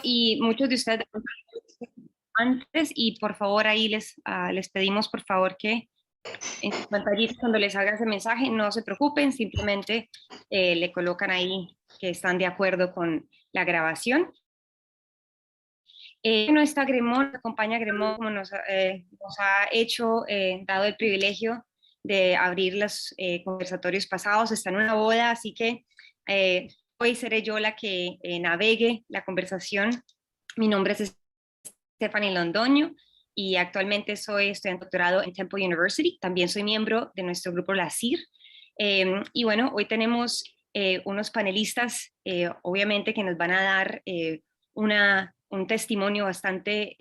y muchos de ustedes antes, y por favor ahí les pedimos por favor que en sus pantallitas cuando les haga ese mensaje no se preocupen, simplemente le colocan ahí que están de acuerdo con la grabación. No está Gremón, nos acompaña Gremón como nos ha hecho, dado el privilegio de abrir los conversatorios pasados, está en una boda, así que hoy seré yo la que navegue la conversación. Mi nombre es Stephanie Londoño y actualmente soy estudiante de doctorado en Temple University. También soy miembro de nuestro grupo La CIR. Y bueno, hoy tenemos unos panelistas, obviamente, que nos van a dar un testimonio bastante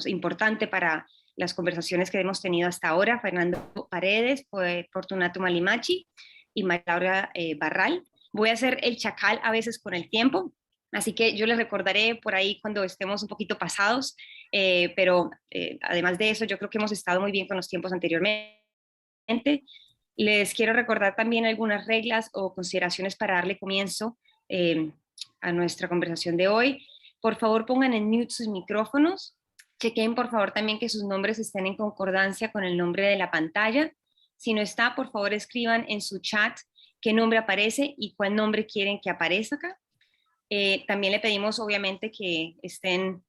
importante para las conversaciones que hemos tenido hasta ahora. Fernando Paredes, Fortunato Malimachi y María Laura Barral. Voy a hacer el chacal a veces con el tiempo, así que yo les recordaré por ahí cuando estemos un poquito pasados, pero además de eso yo creo que hemos estado muy bien con los tiempos anteriormente. Les quiero recordar también algunas reglas o consideraciones para darle comienzo a nuestra conversación de hoy. Por favor pongan en mute sus micrófonos, chequen por favor también que sus nombres estén en concordancia con el nombre de la pantalla. Si no está, por favor escriban en su chat qué nombre aparece y cuál nombre quieren que aparezca. También le pedimos obviamente que estén,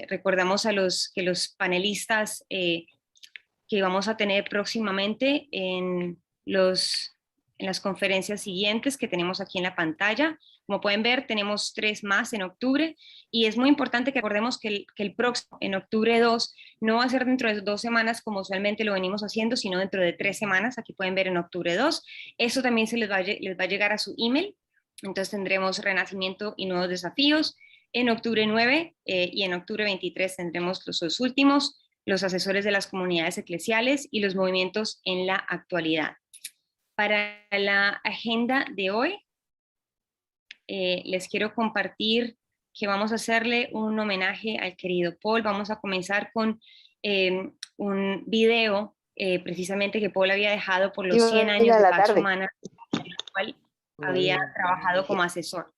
recordamos que los panelistas que vamos a tener próximamente en las conferencias siguientes que tenemos aquí en la pantalla. Como pueden ver, tenemos 3 más en octubre y es muy importante que recordemos que el próximo, en octubre 2, no va a ser dentro de 2 semanas como usualmente lo venimos haciendo, sino dentro de 3 semanas. Aquí pueden ver en octubre 2. Eso también les va a llegar a su email. Entonces tendremos Renacimiento y Nuevos Desafíos. En octubre 9 y en octubre 23 tendremos los 2 últimos, los asesores de las comunidades eclesiales y los movimientos en la actualidad. Para la agenda de hoy, les quiero compartir que vamos a hacerle un homenaje al querido Paul. Vamos a comenzar con un video precisamente que Paul había dejado por los 100 años de Pax Humana, en el cual había trabajado como asesor.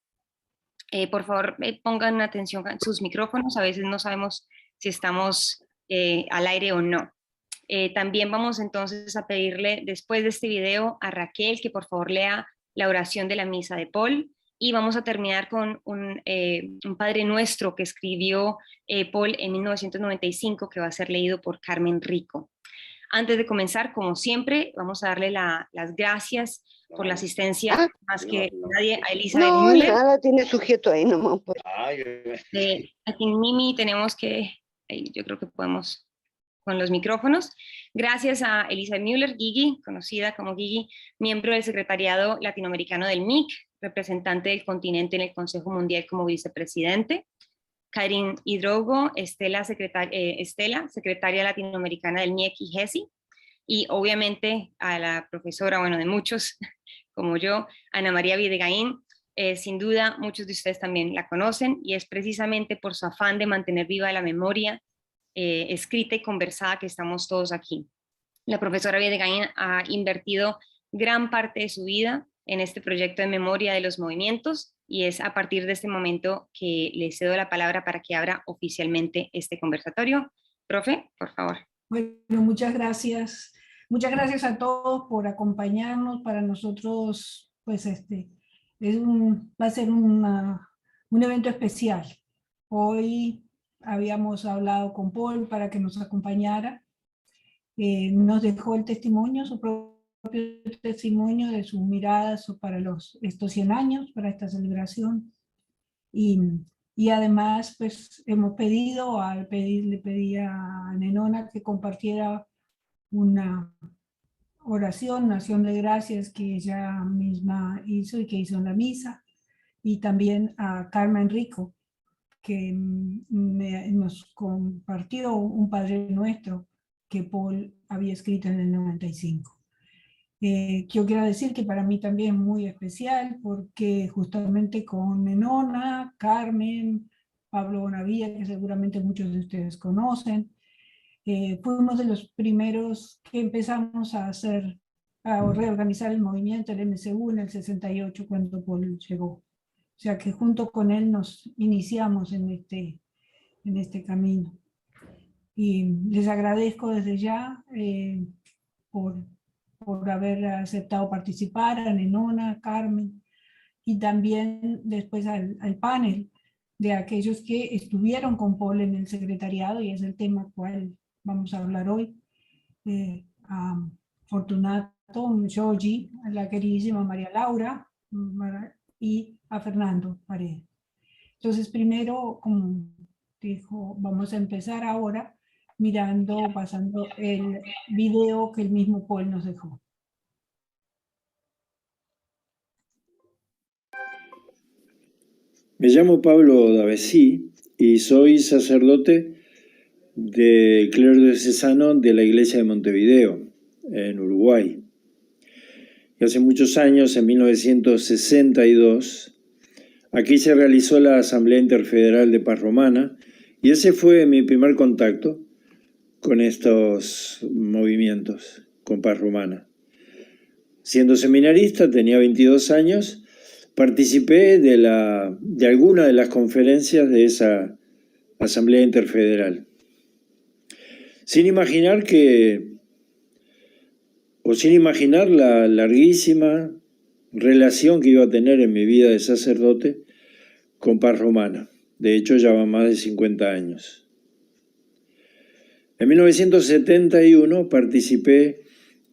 Por favor, pongan atención a sus micrófonos, a veces no sabemos si estamos al aire o no. También vamos entonces a pedirle después de este video a Raquel que por favor lea la oración de la misa de Paul, y vamos a terminar con un Padre Nuestro que escribió Paul en 1995 que va a ser leído por Carmen Rico. Antes de comenzar, como siempre, vamos a darle las gracias por la asistencia, más que nadie, a Elizabeth Müller. No, nada tiene sujeto ahí nomás. Aquí en Mimi tenemos que, yo creo que podemos con los micrófonos. Gracias a Elizabeth Müller, Gigi, conocida como Gigi, miembro del Secretariado Latinoamericano del MIC, representante del continente en el Consejo Mundial como vicepresidente. Karin Hidrogo, Estela, secretaria latinoamericana del MIEC y GESI, y obviamente a la profesora, bueno, de muchos, como yo, Ana María Videgaín. Sin duda, muchos de ustedes también la conocen, y es precisamente por su afán de mantener viva la memoria escrita y conversada que estamos todos aquí. La profesora Videgaín ha invertido gran parte de su vida en este proyecto de memoria de los movimientos, y es a partir de este momento que le cedo la palabra para que abra oficialmente este conversatorio. Profe, por favor. Bueno, muchas gracias. Muchas gracias a todos por acompañarnos. Para nosotros, pues va a ser un evento especial. Hoy habíamos hablado con Paul para que nos acompañara. Nos dejó el testimonio, su propio testimonio de sus miradas para estos 100 años, para esta celebración. Y además, pues hemos le pedí a Nenona que compartiera una oración, una acción de gracias que ella misma hizo y que hizo en la misa, y también a Carmen Rico, que nos compartió un Padre Nuestro que Paul había escrito en el 95. Yo quiero decir que para mí también es muy especial, porque justamente con Nenona, Carmen, Pablo Bonavía, que seguramente muchos de ustedes conocen, fuimos de los primeros que empezamos a reorganizar el movimiento, el MSU, en el 68, cuando Paul llegó. O sea que junto con él nos iniciamos en este camino. Y les agradezco desde ya por haber aceptado participar, a Nenona, Carmen, y también después al panel de aquellos que estuvieron con Paul en el secretariado, y es el tema cual vamos a hablar hoy. A Fortunato, Shoji, a la queridísima María Laura y a Fernando Paredes. Entonces, primero, como dijo, vamos a empezar ahora pasando el video que el mismo Paul nos dejó. Me llamo Pablo Davesí y soy sacerdote del clero diocesano de la Iglesia de Montevideo, en Uruguay. Y hace muchos años, en 1962, aquí se realizó la Asamblea Interfederal de Paz Romana, y ese fue mi primer contacto con estos movimientos, con Paz Romana. Siendo seminarista, tenía 22 años, participé de alguna de las conferencias de esa Asamblea Interfederal. Sin imaginar la larguísima relación que iba a tener en mi vida de sacerdote con Paz Romana. De hecho, ya van más de 50 años. En 1971 participé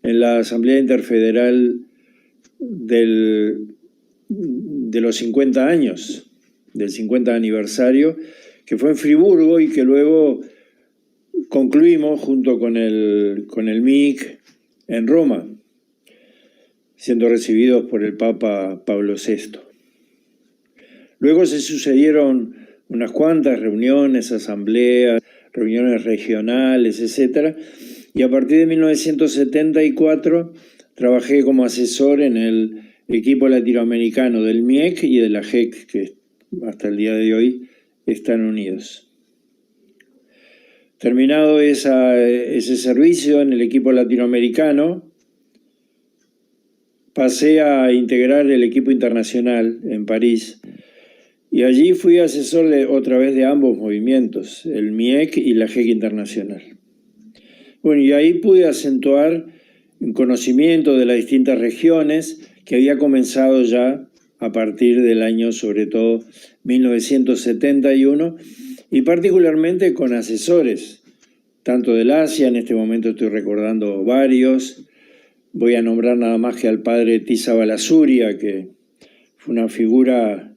en la Asamblea Interfederal de los 50 años, del 50 aniversario, que fue en Friburgo y que luego concluimos junto con el MIC en Roma, siendo recibidos por el Papa Pablo VI. Luego se sucedieron unas cuantas reuniones, asambleas, reuniones regionales, etc. Y a partir de 1974 trabajé como asesor en el equipo latinoamericano del MIEC y de la JEC, que hasta el día de hoy están unidos. Terminado ese servicio en el equipo latinoamericano, pasé a integrar el equipo internacional en París, y allí fui asesor otra vez de ambos movimientos, el MIEC y la JEC internacional. Bueno, y ahí pude acentuar un conocimiento de las distintas regiones que había comenzado ya a partir del año, sobre todo, 1971, y particularmente con asesores, tanto del Asia, en este momento estoy recordando varios. Voy a nombrar nada más que al padre Tiza Balasuria, que fue una figura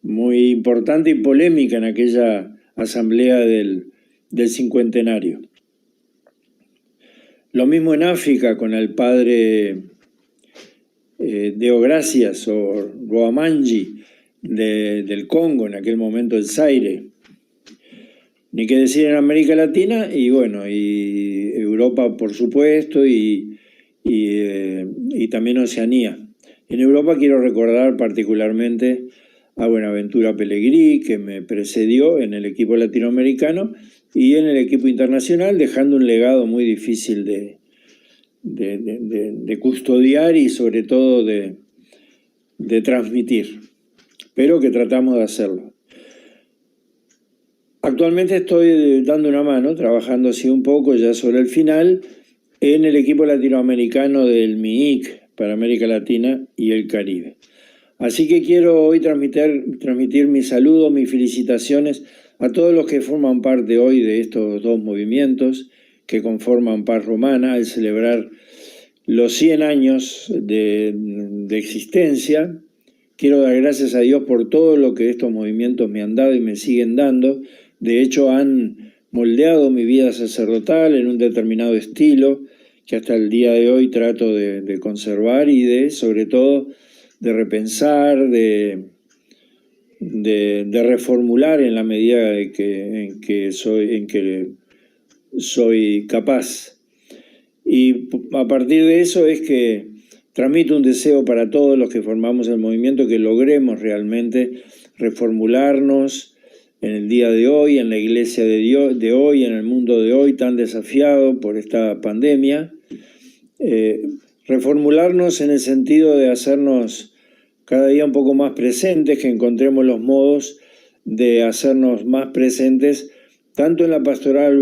muy importante y polémica en aquella asamblea del cincuentenario. Lo mismo en África con el padre Deogracias o Rwamanji del Congo, en aquel momento el Zaire. Ni qué decir en América Latina y bueno, y Europa por supuesto y también Oceanía. En Europa quiero recordar particularmente a Buenaventura Pellegrí, que me precedió en el equipo latinoamericano y en el equipo internacional, dejando un legado muy difícil de custodiar y sobre todo de transmitir, pero que tratamos de hacerlo. Actualmente estoy dando una mano, trabajando así un poco ya sobre el final, en el equipo latinoamericano del MIIC para América Latina y el Caribe. Así que quiero hoy transmitir mis saludos, mis felicitaciones a todos los que forman parte hoy de estos dos movimientos que conforman Paz Romana al celebrar los 100 años de existencia. Quiero dar gracias a Dios por todo lo que estos movimientos me han dado y me siguen dando. De hecho, han moldeado mi vida sacerdotal en un determinado estilo que hasta el día de hoy trato de conservar y sobre todo, de repensar, de reformular en la medida en que soy capaz. Y a partir de eso es que transmito un deseo para todos los que formamos el movimiento, que logremos realmente reformularnos en el día de hoy, en la iglesia de hoy, en el mundo de hoy tan desafiado por esta pandemia. Reformularnos en el sentido de hacernos cada día un poco más presentes, que encontremos los modos de hacernos más presentes, tanto en la pastoral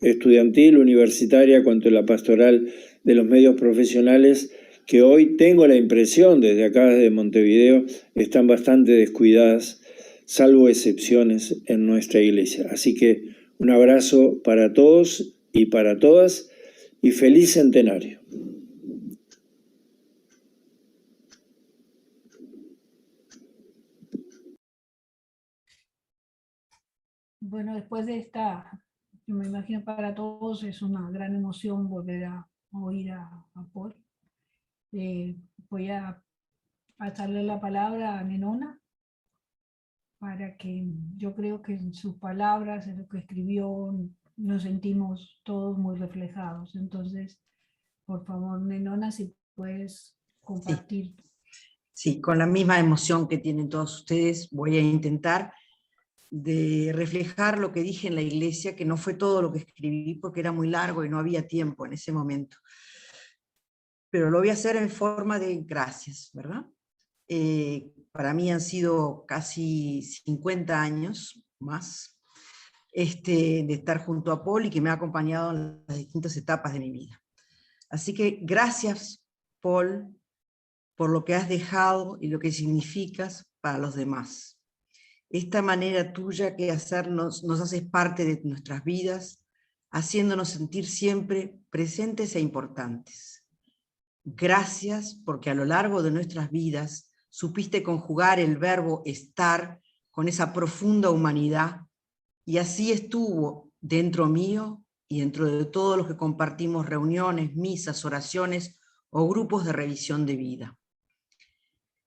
estudiantil, universitaria, cuanto en la pastoral de los medios profesionales, que hoy tengo la impresión, desde acá, desde Montevideo, están bastante descuidadas, salvo excepciones en nuestra iglesia. Así que un abrazo para todos y para todas, y feliz centenario. Bueno, después de esta, me imagino para todos es una gran emoción volver a oír a Paul. Voy a pasarle la palabra a Nenona para que yo creo que en sus palabras, en lo que escribió, nos sentimos todos muy reflejados. Entonces, por favor, Nenona, si puedes compartir. Sí, con la misma emoción que tienen todos ustedes, voy a intentar de reflejar lo que dije en la iglesia, que no fue todo lo que escribí porque era muy largo y no había tiempo en ese momento. Pero lo voy a hacer en forma de gracias, ¿verdad? Para mí han sido casi 50 años más de estar junto a Paul y que me ha acompañado en las distintas etapas de mi vida. Así que gracias, Paul, por lo que has dejado y lo que significas para los demás. Esta manera tuya que hacernos, nos haces parte de nuestras vidas, haciéndonos sentir siempre presentes e importantes. Gracias porque a lo largo de nuestras vidas supiste conjugar el verbo estar con esa profunda humanidad, y así estuvo dentro mío y dentro de todos los que compartimos reuniones, misas, oraciones o grupos de revisión de vida.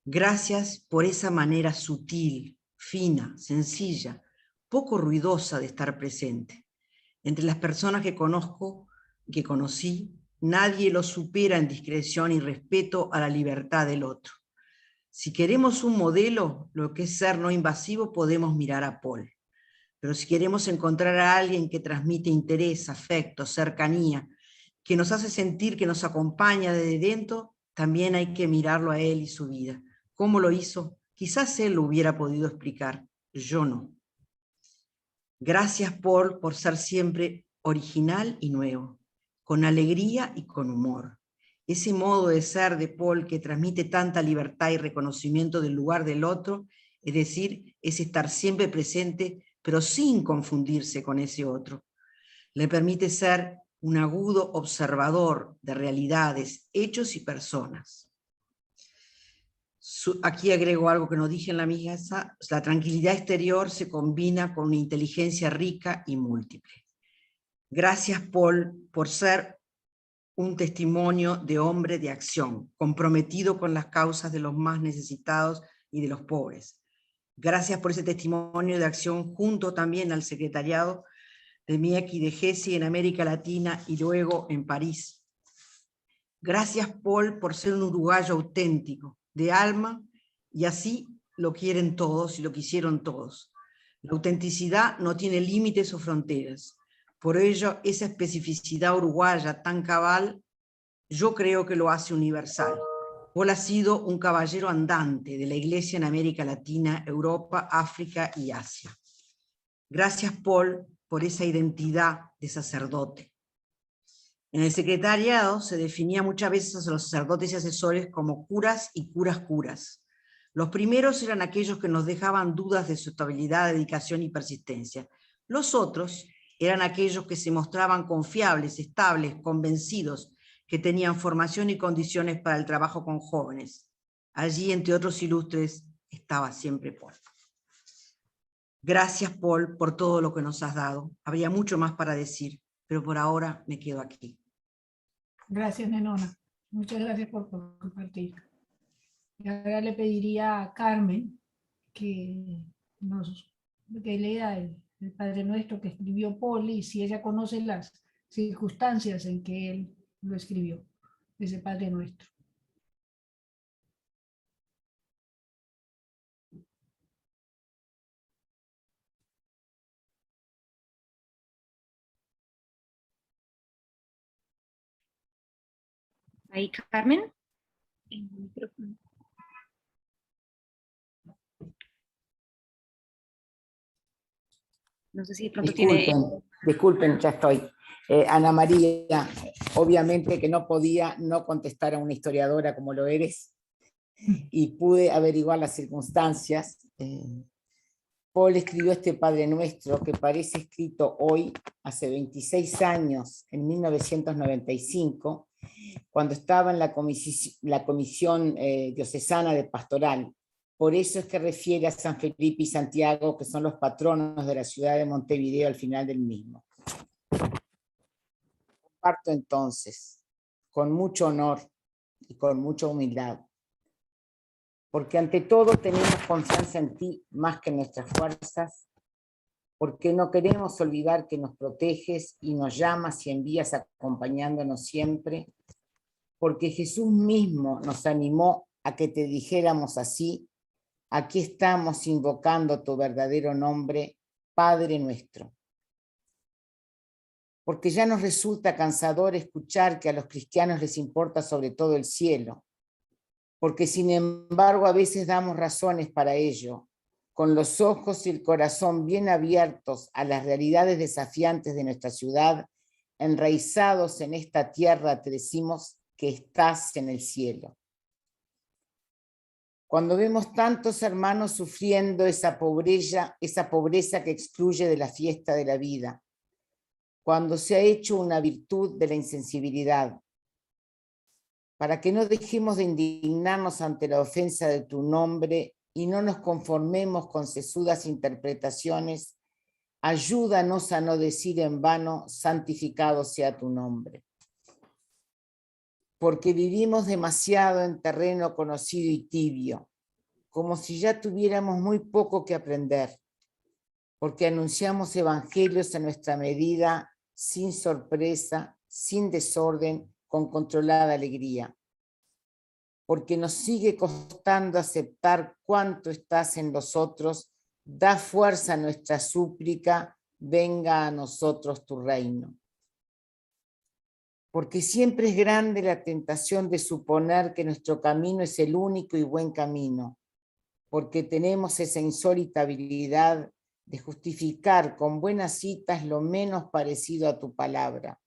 Gracias por esa manera sutil, fina, sencilla, poco ruidosa de estar presente. Entre las personas que conozco, que conocí, nadie lo supera en discreción y respeto a la libertad del otro. Si queremos un modelo, lo que es ser no invasivo, podemos mirar a Paul. Pero si queremos encontrar a alguien que transmite interés, afecto, cercanía, que nos hace sentir que nos acompaña desde dentro, también hay que mirarlo a él y su vida. ¿Cómo lo hizo? Quizás él lo hubiera podido explicar, yo no. Gracias, Paul, por ser siempre original y nuevo, con alegría y con humor. Ese modo de ser de Paul que transmite tanta libertad y reconocimiento del lugar del otro, es decir, es estar siempre presente, pero sin confundirse con ese otro. Le permite ser un agudo observador de realidades, hechos y personas. Aquí agrego algo que no dije en la misa: la tranquilidad exterior se combina con una inteligencia rica y múltiple. Gracias, Paul, por ser un testimonio de hombre de acción, comprometido con las causas de los más necesitados y de los pobres. Gracias por ese testimonio de acción junto también al secretariado de MIEC y de GESI en América Latina y luego en París. Gracias, Paul, por ser un uruguayo auténtico, de alma, y así lo quieren todos y lo quisieron todos. La autenticidad no tiene límites o fronteras. Por ello, esa especificidad uruguaya tan cabal, yo creo que lo hace universal. Paul ha sido un caballero andante de la Iglesia en América Latina, Europa, África y Asia. Gracias, Paul, por esa identidad de sacerdote. En el secretariado se definía muchas veces a los sacerdotes y asesores como curas y curas. Los primeros eran aquellos que nos dejaban dudas de su estabilidad, dedicación y persistencia. Los otros eran aquellos que se mostraban confiables, estables, convencidos, que tenían formación y condiciones para el trabajo con jóvenes. Allí, entre otros ilustres, estaba siempre Paul. Gracias, Paul, por todo lo que nos has dado. Habría mucho más para decir, pero por ahora me quedo aquí. Gracias, Nenona. Muchas gracias por compartir. Y ahora le pediría a Carmen que lea el Padre Nuestro que escribió Paul, y si ella conoce las circunstancias en que él lo escribió, ese Padre Nuestro. Ahí, Carmen. No sé si de pronto tiene... Disculpen, ya estoy. Ana María, obviamente que no podía no contestar a una historiadora como lo eres, y pude averiguar las circunstancias. Paul escribió este Padre Nuestro que parece escrito hoy, hace 26 años, en 1995, cuando estaba en la comisión diocesana de pastoral. Por eso es que refiere a San Felipe y Santiago, que son los patronos de la ciudad de Montevideo al final del mismo. Comparto entonces, con mucho honor y con mucha humildad, porque ante todo tenemos confianza en ti más que en nuestras fuerzas, porque no queremos olvidar que nos proteges y nos llamas y envías acompañándonos siempre, porque Jesús mismo nos animó a que te dijéramos así: aquí estamos invocando tu verdadero nombre, Padre nuestro. Porque ya nos resulta cansador escuchar que a los cristianos les importa sobre todo el cielo, porque sin embargo a veces damos razones para ello, con los ojos y el corazón bien abiertos a las realidades desafiantes de nuestra ciudad, enraizados en esta tierra, te decimos que estás en el cielo. Cuando vemos tantos hermanos sufriendo esa pobreza que excluye de la fiesta de la vida, cuando se ha hecho una virtud de la insensibilidad, para que no dejemos de indignarnos ante la ofensa de tu nombre y no nos conformemos con sesudas interpretaciones, ayúdanos a no decir en vano: santificado sea tu nombre. Porque vivimos demasiado en terreno conocido y tibio, como si ya tuviéramos muy poco que aprender, porque anunciamos evangelios a nuestra medida, sin sorpresa, sin desorden, con controlada alegría. Porque nos sigue costando aceptar cuánto estás en nosotros, da fuerza a nuestra súplica, venga a nosotros tu reino. Porque siempre es grande la tentación de suponer que nuestro camino es el único y buen camino, porque tenemos esa insólita habilidad de justificar con buenas citas lo menos parecido a tu palabra.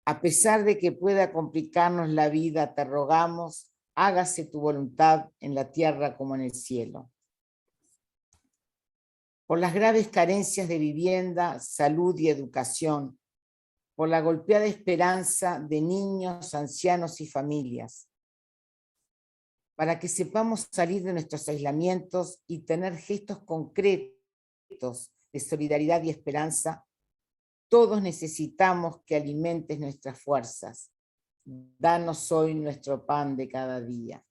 A pesar de que pueda complicarnos la vida, te rogamos, hágase tu voluntad en la tierra como en el cielo. Por las graves carencias de vivienda, salud y educación, por la golpeada esperanza de niños, ancianos y familias, para que sepamos salir de nuestros aislamientos y tener gestos concretos de solidaridad y esperanza, todos necesitamos que alimentes nuestras fuerzas. Danos hoy nuestro pan de cada día.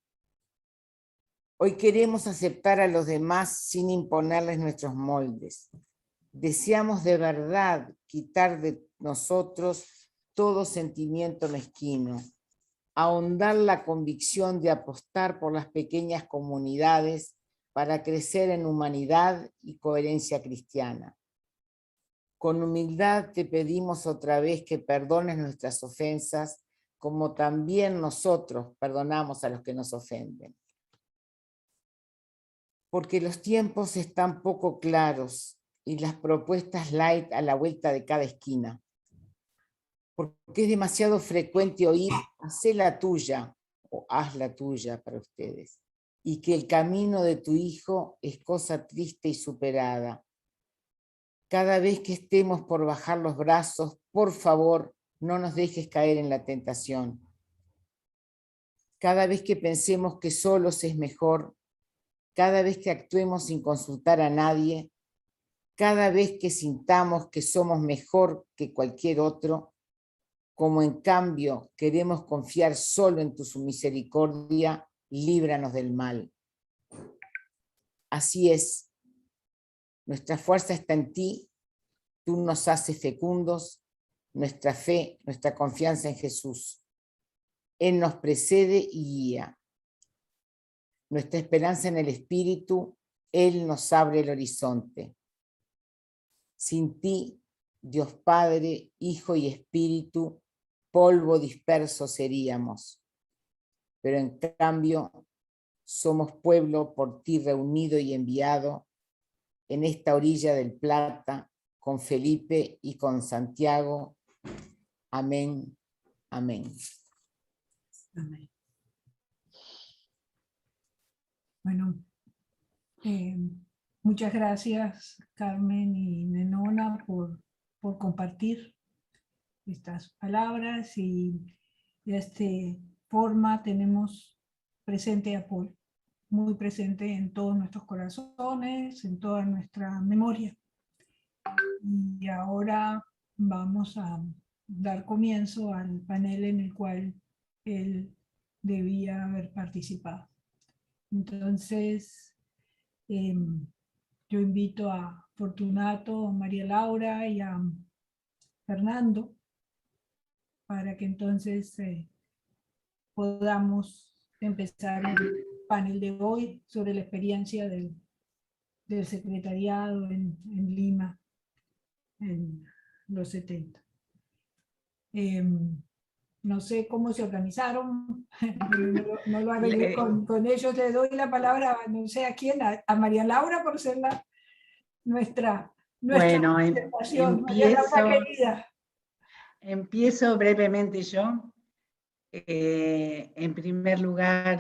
Hoy queremos aceptar a los demás sin imponerles nuestros moldes. Deseamos de verdad quitar de nosotros todo sentimiento mezquino, ahondar la convicción de apostar por las pequeñas comunidades para crecer en humanidad y coherencia cristiana. Con humildad te pedimos otra vez que perdones nuestras ofensas, como también nosotros perdonamos a los que nos ofenden. Porque los tiempos están poco claros y las propuestas light a la vuelta de cada esquina. Porque es demasiado frecuente oír: hacé la tuya o haz la tuya para ustedes. Y que el camino de tu hijo es cosa triste y superada. Cada vez que estemos por bajar los brazos, por favor, no nos dejes caer en la tentación. Cada vez que pensemos que solos es mejor, cada vez que actuemos sin consultar a nadie, cada vez que sintamos que somos mejor que cualquier otro, como en cambio queremos confiar solo en tu misericordia, líbranos del mal. Así es, nuestra fuerza está en ti, tú nos haces fecundos, nuestra fe, nuestra confianza en Jesús. Él nos precede y guía. Nuestra esperanza en el Espíritu, Él nos abre el horizonte. Sin ti, Dios Padre, Hijo y Espíritu, polvo disperso seríamos. Pero en cambio, somos pueblo por ti reunido y enviado, en esta orilla del Plata, con Felipe y con Santiago. Amén. Amén. Amén. Bueno, muchas gracias, Carmen y Nenona, por compartir estas palabras, y de esta forma tenemos presente a Paul, muy presente en todos nuestros corazones, en toda nuestra memoria. Y ahora vamos a dar comienzo al panel en el cual él debía haber participado. Entonces, yo invito a Fortunato, a María Laura y a Fernando para que entonces podamos empezar el panel de hoy sobre la experiencia del secretariado en Lima en los 70. No sé cómo se organizaron, no lo arreglé con ellos. Le doy la palabra, no sé a quién, a María Laura, por ser nuestra Bueno, presentación. María Laura, querida. empiezo brevemente yo. En primer lugar,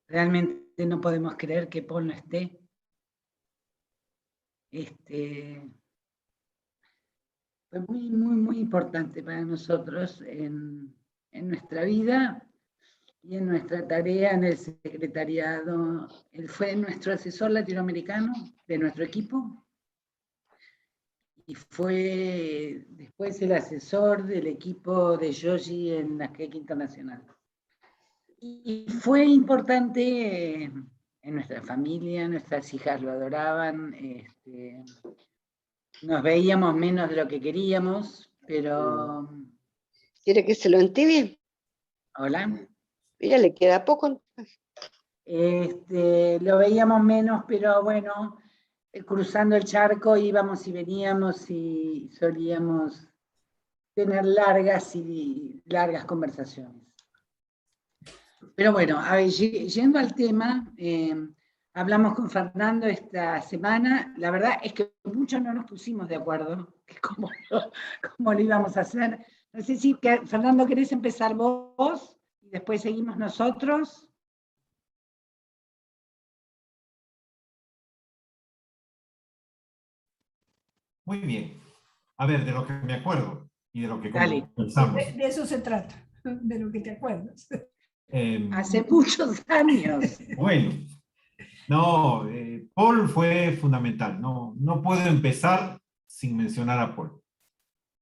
realmente no podemos creer que Paul no esté. Fue muy, muy, muy importante para nosotros en nuestra vida y en nuestra tarea en el secretariado. Él fue nuestro asesor latinoamericano de nuestro equipo y fue después el asesor del equipo de Yogi en la JEC Internacional. Y fue importante en nuestra familia, nuestras hijas lo adoraban, nos veíamos menos de lo que queríamos, pero... ¿Quiere que se lo entibie? Hola. Mira, le queda poco. Lo veíamos menos, pero bueno, cruzando el charco íbamos y veníamos y solíamos tener largas conversaciones. Pero bueno, a ver, yendo al tema, hablamos con Fernando esta semana. La verdad es que muchos no nos pusimos de acuerdo cómo lo íbamos a hacer. No sé si, Fernando, ¿querés empezar vos? Y después seguimos nosotros. Muy bien. A ver, de lo que me acuerdo y de lo que pensamos. De eso se trata, de lo que te acuerdas. Hace muchos años. Bueno, no, Paul fue fundamental. No puedo empezar sin mencionar a Paul.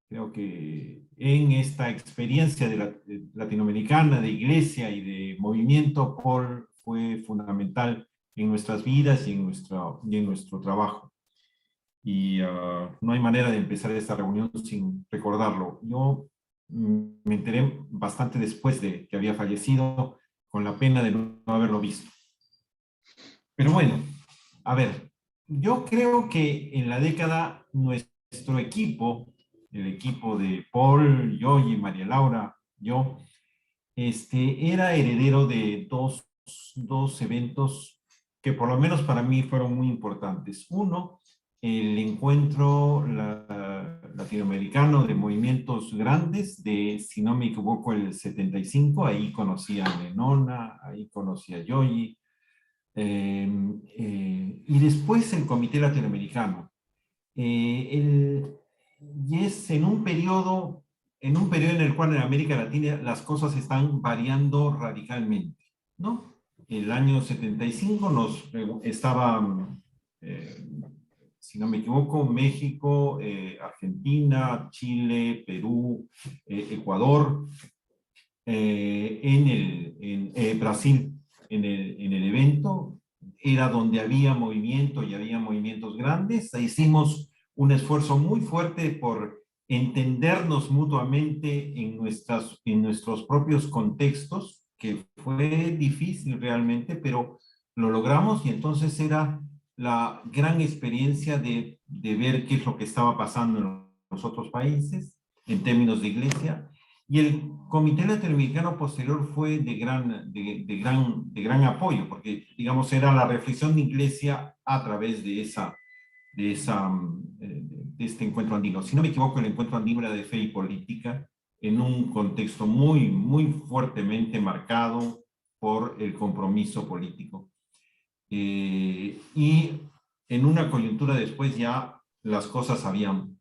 Creo que en esta experiencia latinoamericana, de iglesia y de movimiento, Paul fue fundamental en nuestras vidas y en nuestro trabajo. Y no hay manera de empezar esta reunión sin recordarlo. Yo me enteré bastante después de que había fallecido, con la pena de no haberlo visto. Pero bueno, a ver, yo creo que en la década nuestro equipo, el equipo de Paul, Yogi, María Laura, yo, era heredero de dos eventos que por lo menos para mí fueron muy importantes. Uno, el encuentro latinoamericano de movimientos grandes, si no me equivoco, el 75, ahí conocí a Nenona, ahí conocí a Yogi, y después el Comité Latinoamericano. Y es en un periodo en el cual en América Latina las cosas están variando radicalmente, ¿no? El año 75 estaban... si no me equivoco, México, Argentina, Chile, Perú, Ecuador, Brasil en el evento. Era donde había movimiento y había movimientos grandes. Hicimos un esfuerzo muy fuerte por entendernos mutuamente en nuestros propios contextos, que fue difícil realmente, pero lo logramos, y entonces era la gran experiencia de ver qué es lo que estaba pasando en los otros países en términos de iglesia, Y el Comité Latinoamericano posterior fue de gran apoyo, porque, digamos, era la reflexión de Iglesia a través de este encuentro andino. Si no me equivoco, el encuentro andino era de fe y política, en un contexto muy, muy fuertemente marcado por el compromiso político. Y en una coyuntura después ya las cosas habían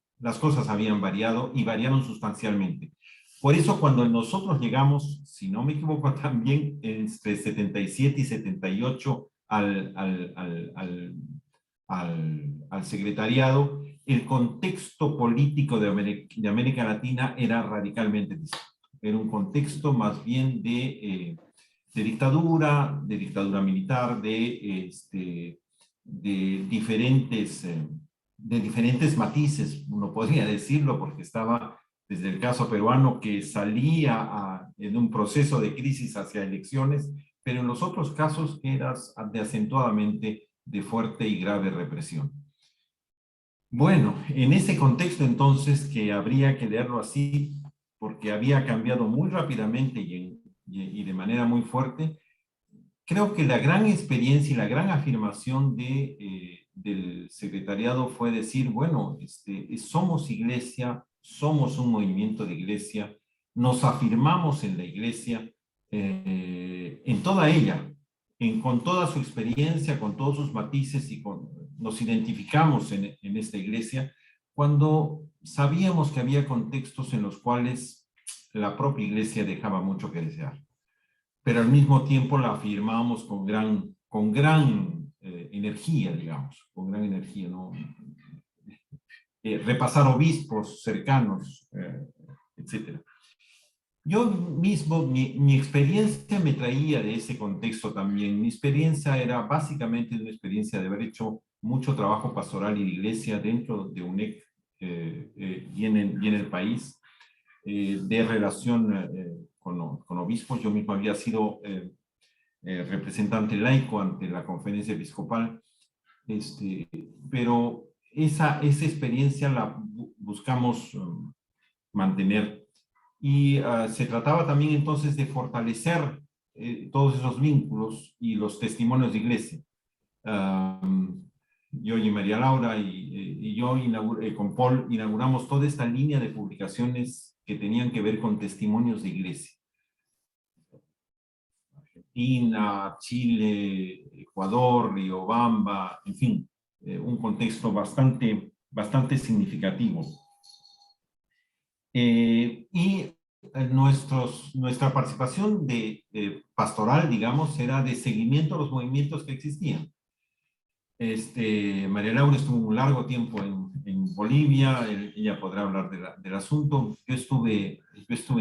variado y variaron sustancialmente. Por eso cuando nosotros llegamos, si no me equivoco también, entre 77 y 78 al secretariado, el contexto político de América Latina era radicalmente distinto. Era un contexto más bien de dictadura militar, de diferentes matices, uno podría decirlo, porque estaba desde el caso peruano que salía en un proceso de crisis hacia elecciones, pero en los otros casos era de acentuadamente de fuerte y grave represión. Bueno, en ese contexto entonces, que habría que leerlo así, porque había cambiado muy rápidamente y de manera muy fuerte, creo que la gran experiencia y la gran afirmación del secretariado fue decir, bueno, somos iglesia, somos un movimiento de iglesia, nos afirmamos en la iglesia, en toda ella, con toda su experiencia, con todos sus matices, y nos identificamos en esta iglesia, cuando sabíamos que había contextos en los cuales la propia iglesia dejaba mucho que desear, pero al mismo tiempo la afirmamos con gran energía, digamos, con gran energía, ¿no? Repasar obispos cercanos, etc. Yo mismo, mi experiencia me traía de ese contexto también. Mi experiencia era básicamente una experiencia de haber hecho mucho trabajo pastoral y de iglesia dentro de UNEC y en el país, de relación con obispos. Yo mismo había sido representante laico ante la conferencia episcopal, pero esa experiencia la buscamos mantener. Y se trataba también entonces de fortalecer todos esos vínculos y los testimonios de iglesia. Yo y María Laura y yo con Paul inauguramos toda esta línea de publicaciones que tenían que ver con testimonios de iglesia. Argentina, Chile, Ecuador, Riobamba, en fin, un contexto bastante significativo. Y nuestra participación pastoral, digamos, era de seguimiento a los movimientos que existían. María Laura estuvo un largo tiempo en Bolivia, ella podrá hablar del asunto. Yo estuve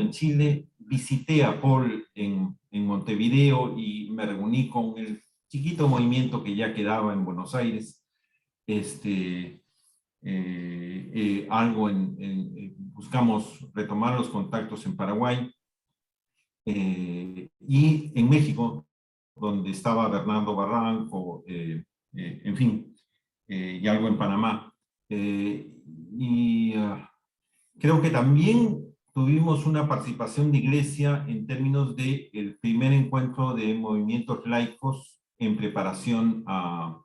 en Chile, visité a Paul en Montevideo y me reuní con el chiquito movimiento que ya quedaba en Buenos Aires. Buscamos retomar los contactos en Paraguay y en México, donde estaba Bernardo Barranco, en fin, y algo en Panamá. Creo que también tuvimos una participación de iglesia en términos del primer encuentro de movimientos laicos en preparación a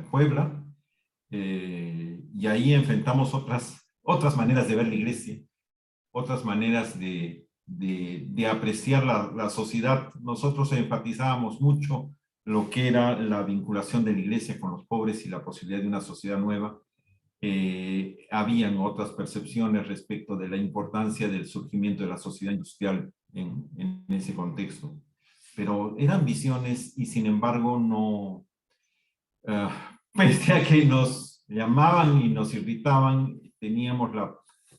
Puebla, y ahí enfrentamos otras maneras de ver la iglesia, otras maneras de apreciar la sociedad. Nosotros enfatizábamos mucho lo que era la vinculación de la iglesia con los pobres y la posibilidad de una sociedad nueva. Habían otras percepciones respecto de la importancia del surgimiento de la sociedad industrial en ese contexto. Pero eran visiones y sin embargo no, pese a que nos llamaban y nos irritaban, teníamos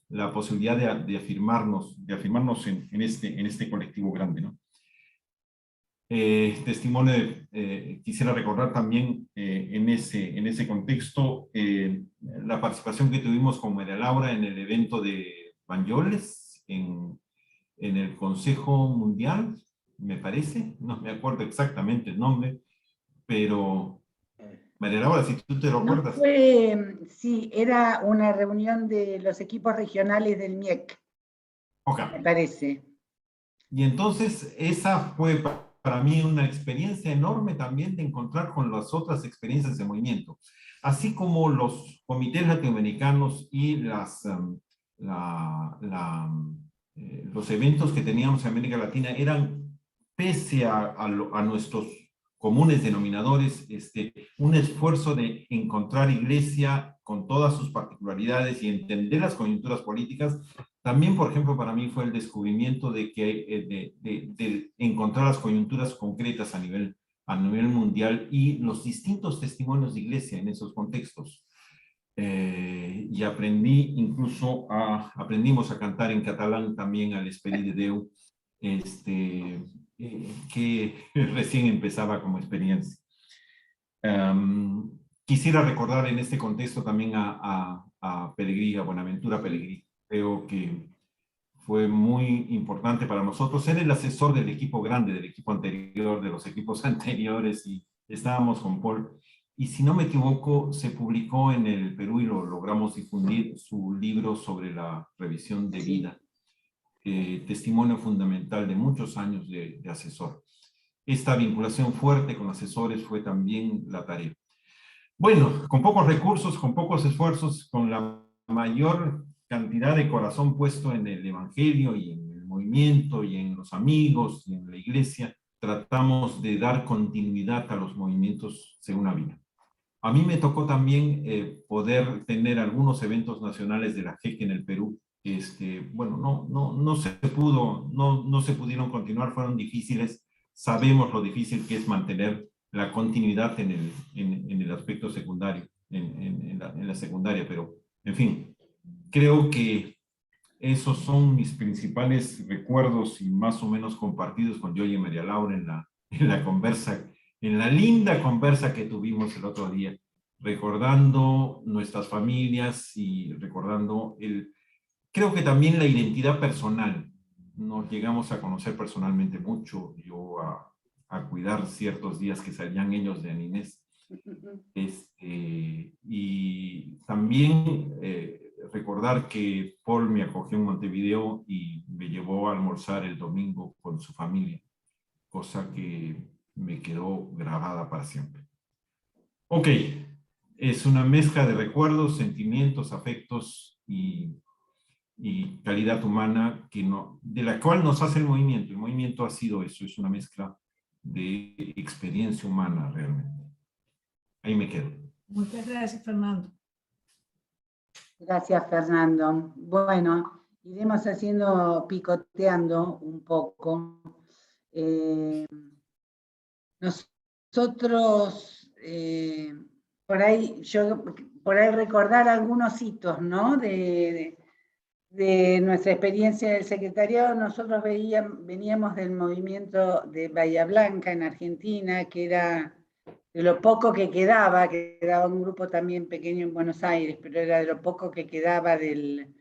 la posibilidad de afirmarnos en este colectivo grande, ¿no? Testimonio quisiera recordar también en ese contexto la participación que tuvimos con María Laura en el evento de Banyoles, en el Consejo Mundial, me parece, no me acuerdo exactamente el nombre, pero María Laura, si tú te lo acuerdas. Sí, era una reunión de los equipos regionales del MIEC. Ok. Me parece. Y entonces esa fue para mí una experiencia enorme también de encontrar con las otras experiencias de movimiento. Así como los comités latinoamericanos y los eventos que teníamos en América Latina eran, pese a nuestros comunes denominadores, un esfuerzo de encontrar iglesia con todas sus particularidades y entender las coyunturas políticas. También, por ejemplo, para mí fue el descubrimiento de encontrar las coyunturas concretas a nivel mundial y los distintos testimonios de iglesia en esos contextos. Y aprendimos a cantar en catalán también al Esperit de Déu, que recién empezaba como experiencia. Quisiera recordar en este contexto también a Pelegrí, a Buenaventura Pelegrí. Creo que fue muy importante para nosotros. Era el asesor del equipo grande, del equipo anterior, de los equipos anteriores, y estábamos con Paul. Y si no me equivoco, se publicó en el Perú y lo logramos difundir, su libro sobre la revisión de vida. Testimonio fundamental de muchos años de asesor. Esta vinculación fuerte con asesores fue también la tarea. Bueno, con pocos recursos, con pocos esfuerzos, con la mayor cantidad de corazón puesto en el Evangelio y en el movimiento y en los amigos y en la iglesia, tratamos de dar continuidad a los movimientos según la vida. A mí me tocó también poder tener algunos eventos nacionales de la JEC en el Perú. Bueno, no se pudieron continuar, fueron difíciles. Sabemos lo difícil que es mantener la continuidad en el aspecto secundario, en la secundaria, pero en fin, creo que esos son mis principales recuerdos y más o menos compartidos con Joy y María Laura en la linda conversa que tuvimos el otro día, recordando nuestras familias y recordando creo que también la identidad personal. Nos llegamos a conocer personalmente mucho, yo a cuidar ciertos días que salían ellos de Aninés. Y también recordar que Paul me acogió en Montevideo y me llevó a almorzar el domingo con su familia, cosa que me quedó grabada para siempre. Ok, es una mezcla de recuerdos, sentimientos, afectos y calidad humana de la cual nos hace el movimiento. El movimiento ha sido eso, es una mezcla de experiencia humana realmente. Ahí me quedo. Muchas gracias, Fernando. Gracias, Fernando. Bueno, iremos picoteando un poco. Nosotros, por ahí recordar algunos hitos, ¿no? De nuestra experiencia del secretariado. Nosotros veníamos del movimiento de Bahía Blanca en Argentina, que era de lo poco que quedaba un grupo también pequeño en Buenos Aires, pero era de lo poco que quedaba del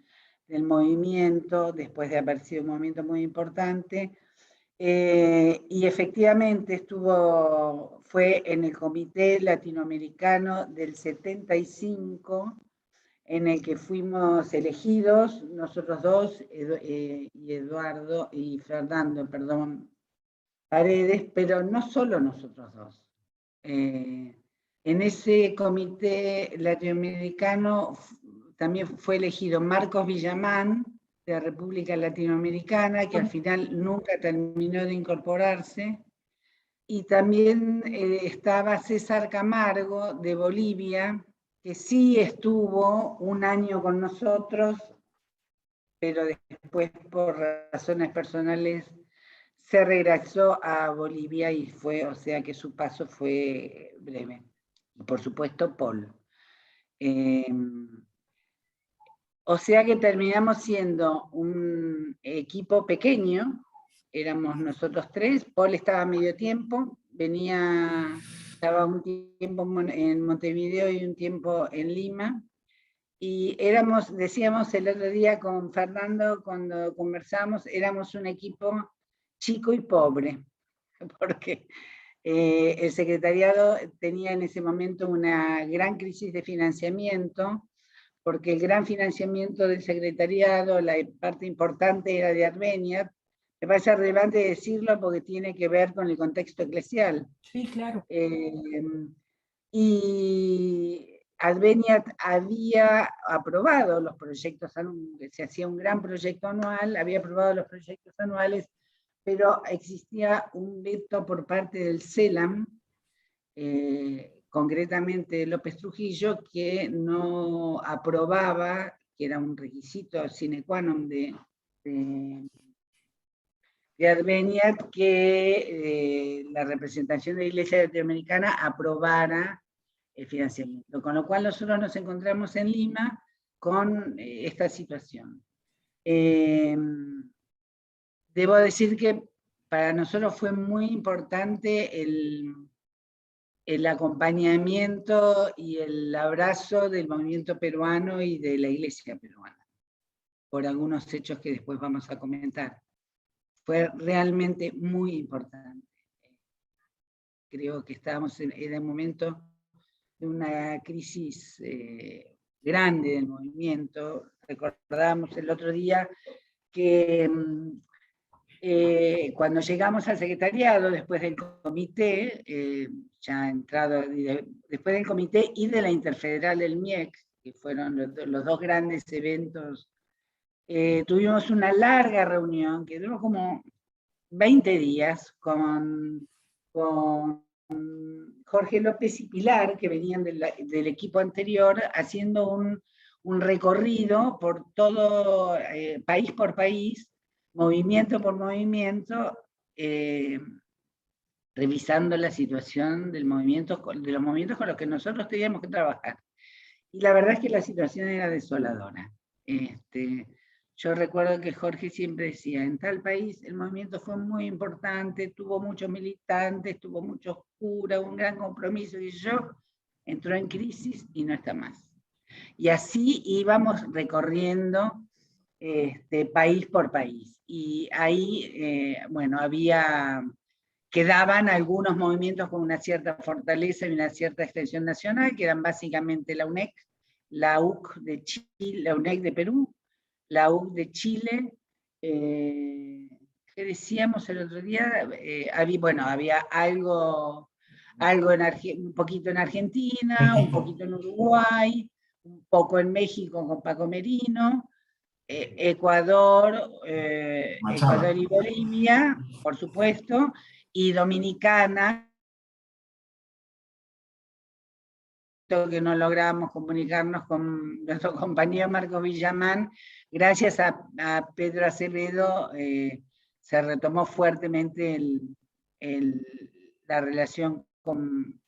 movimiento, después de haber sido un movimiento muy importante. Y efectivamente fue en el Comité Latinoamericano del 75, en el que fuimos elegidos, nosotros dos, y Fernando, Paredes, pero no solo nosotros dos. En ese comité latinoamericano también fue elegido Marcos Villamán, de la República Latinoamericana, que al final nunca terminó de incorporarse, y también estaba César Camargo, de Bolivia, que sí estuvo un año con nosotros, pero después por razones personales se regresó a Bolivia o sea que su paso fue breve. Y por supuesto Paul. O sea que terminamos siendo un equipo pequeño, éramos nosotros tres, Paul estaba medio tiempo, estaba un tiempo en Montevideo y un tiempo en Lima, y decíamos el otro día con Fernando, cuando conversamos, éramos un equipo chico y pobre, porque el secretariado tenía en ese momento una gran crisis de financiamiento, porque el gran financiamiento del secretariado, la parte importante era de Adveniat. Me parece relevante decirlo porque tiene que ver con el contexto eclesial. Sí, claro. Y Adveniat había aprobado los proyectos, se hacía un gran proyecto anual, había aprobado los proyectos anuales, pero existía un veto por parte del CELAM, concretamente López Trujillo, que no aprobaba, que era un requisito sine qua non de Adveniat, que la representación de la Iglesia Latinoamericana aprobara el financiamiento, con lo cual nosotros nos encontramos en Lima con esta situación. Debo decir que para nosotros fue muy importante el acompañamiento y el abrazo del movimiento peruano y de la Iglesia peruana, por algunos hechos que después vamos a comentar. Fue realmente muy importante. Creo que estábamos en el momento de una crisis grande del movimiento. Recordamos el otro día que cuando llegamos al secretariado, después del comité, ya entrado, después del comité y de la interfederal del MIEC, que fueron los dos grandes eventos, tuvimos una larga reunión que duró como 20 días con Jorge López y Pilar, que venían del equipo anterior, haciendo un recorrido por todo, país por país, movimiento por movimiento, revisando la situación del movimiento, de los movimientos con los que nosotros teníamos que trabajar. Y la verdad es que la situación era desoladora. Yo recuerdo que Jorge siempre decía, en tal país el movimiento fue muy importante, tuvo muchos militantes, tuvo muchos curas, un gran compromiso, y entró en crisis y no está más. Y así íbamos recorriendo país por país. Y ahí, bueno, quedaban algunos movimientos con una cierta fortaleza y una cierta extensión nacional, que eran básicamente la UNEC, la UC de Chile, la UNEC de Perú, la UC de Chile, ¿qué decíamos el otro día? Había algo un poquito en Argentina, México. un poquito en Uruguay, un poco en México con Paco Merino, Ecuador y Bolivia, por supuesto, y Dominicana, que no logramos comunicarnos con nuestro compañero Marco Villamán. Gracias a Pedro Acevedo se retomó fuertemente la relación con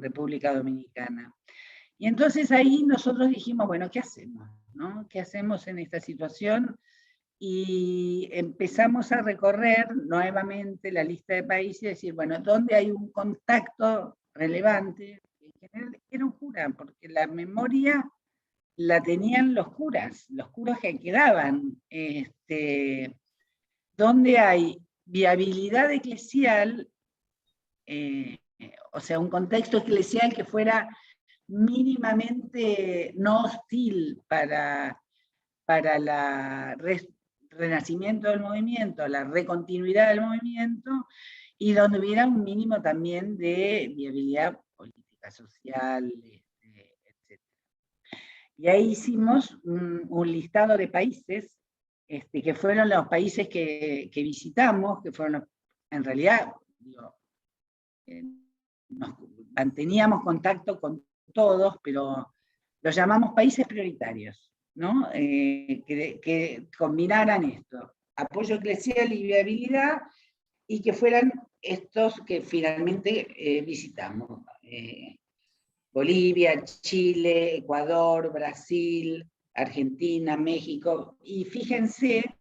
República Dominicana. Y entonces ahí nosotros dijimos, bueno, ¿qué hacemos? ¿No? ¿Qué hacemos en esta situación? Y empezamos a recorrer nuevamente la lista de países y decir, bueno, ¿dónde hay un contacto relevante? En general era un cura, porque la memoria la tenían los curas que quedaban. Donde hay viabilidad eclesial, o sea, un contexto eclesial que fuera mínimamente no hostil para el renacimiento del movimiento, la recontinuidad del movimiento, y donde hubiera un mínimo también de viabilidad política, social, etc. Y ahí hicimos un listado de países, que fueron los países que visitamos, que fueron en realidad, nos manteníamos contacto con todos, pero los llamamos países prioritarios, ¿no? Que combinaran esto, apoyo eclesial y viabilidad, y que fueran estos que finalmente visitamos. Bolivia, Chile, Ecuador, Brasil, Argentina, México, y fíjense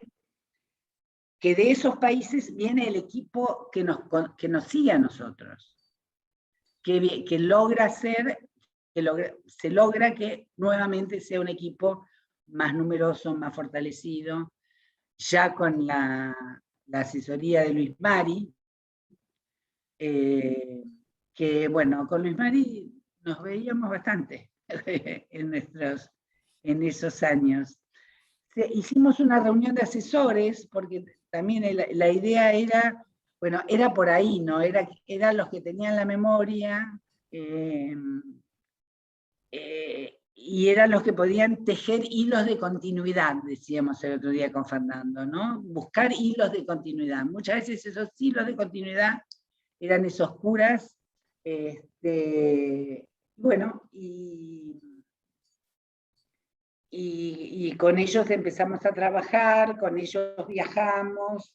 que de esos países viene el equipo que nos sigue a nosotros, que logra se logra que nuevamente sea un equipo más numeroso, más fortalecido, ya con la asesoría de Luis Mari, que bueno, con Luis Mari nos veíamos bastante en en esos años. Hicimos una reunión de asesores, porque también la idea era, bueno, era por ahí, ¿no? Eran los que tenían la memoria, y eran los que podían tejer hilos de continuidad, decíamos el otro día con Fernando, ¿no? Buscar hilos de continuidad. Muchas veces esos hilos de continuidad eran esos curas, bueno, y con ellos empezamos a trabajar, con ellos viajamos,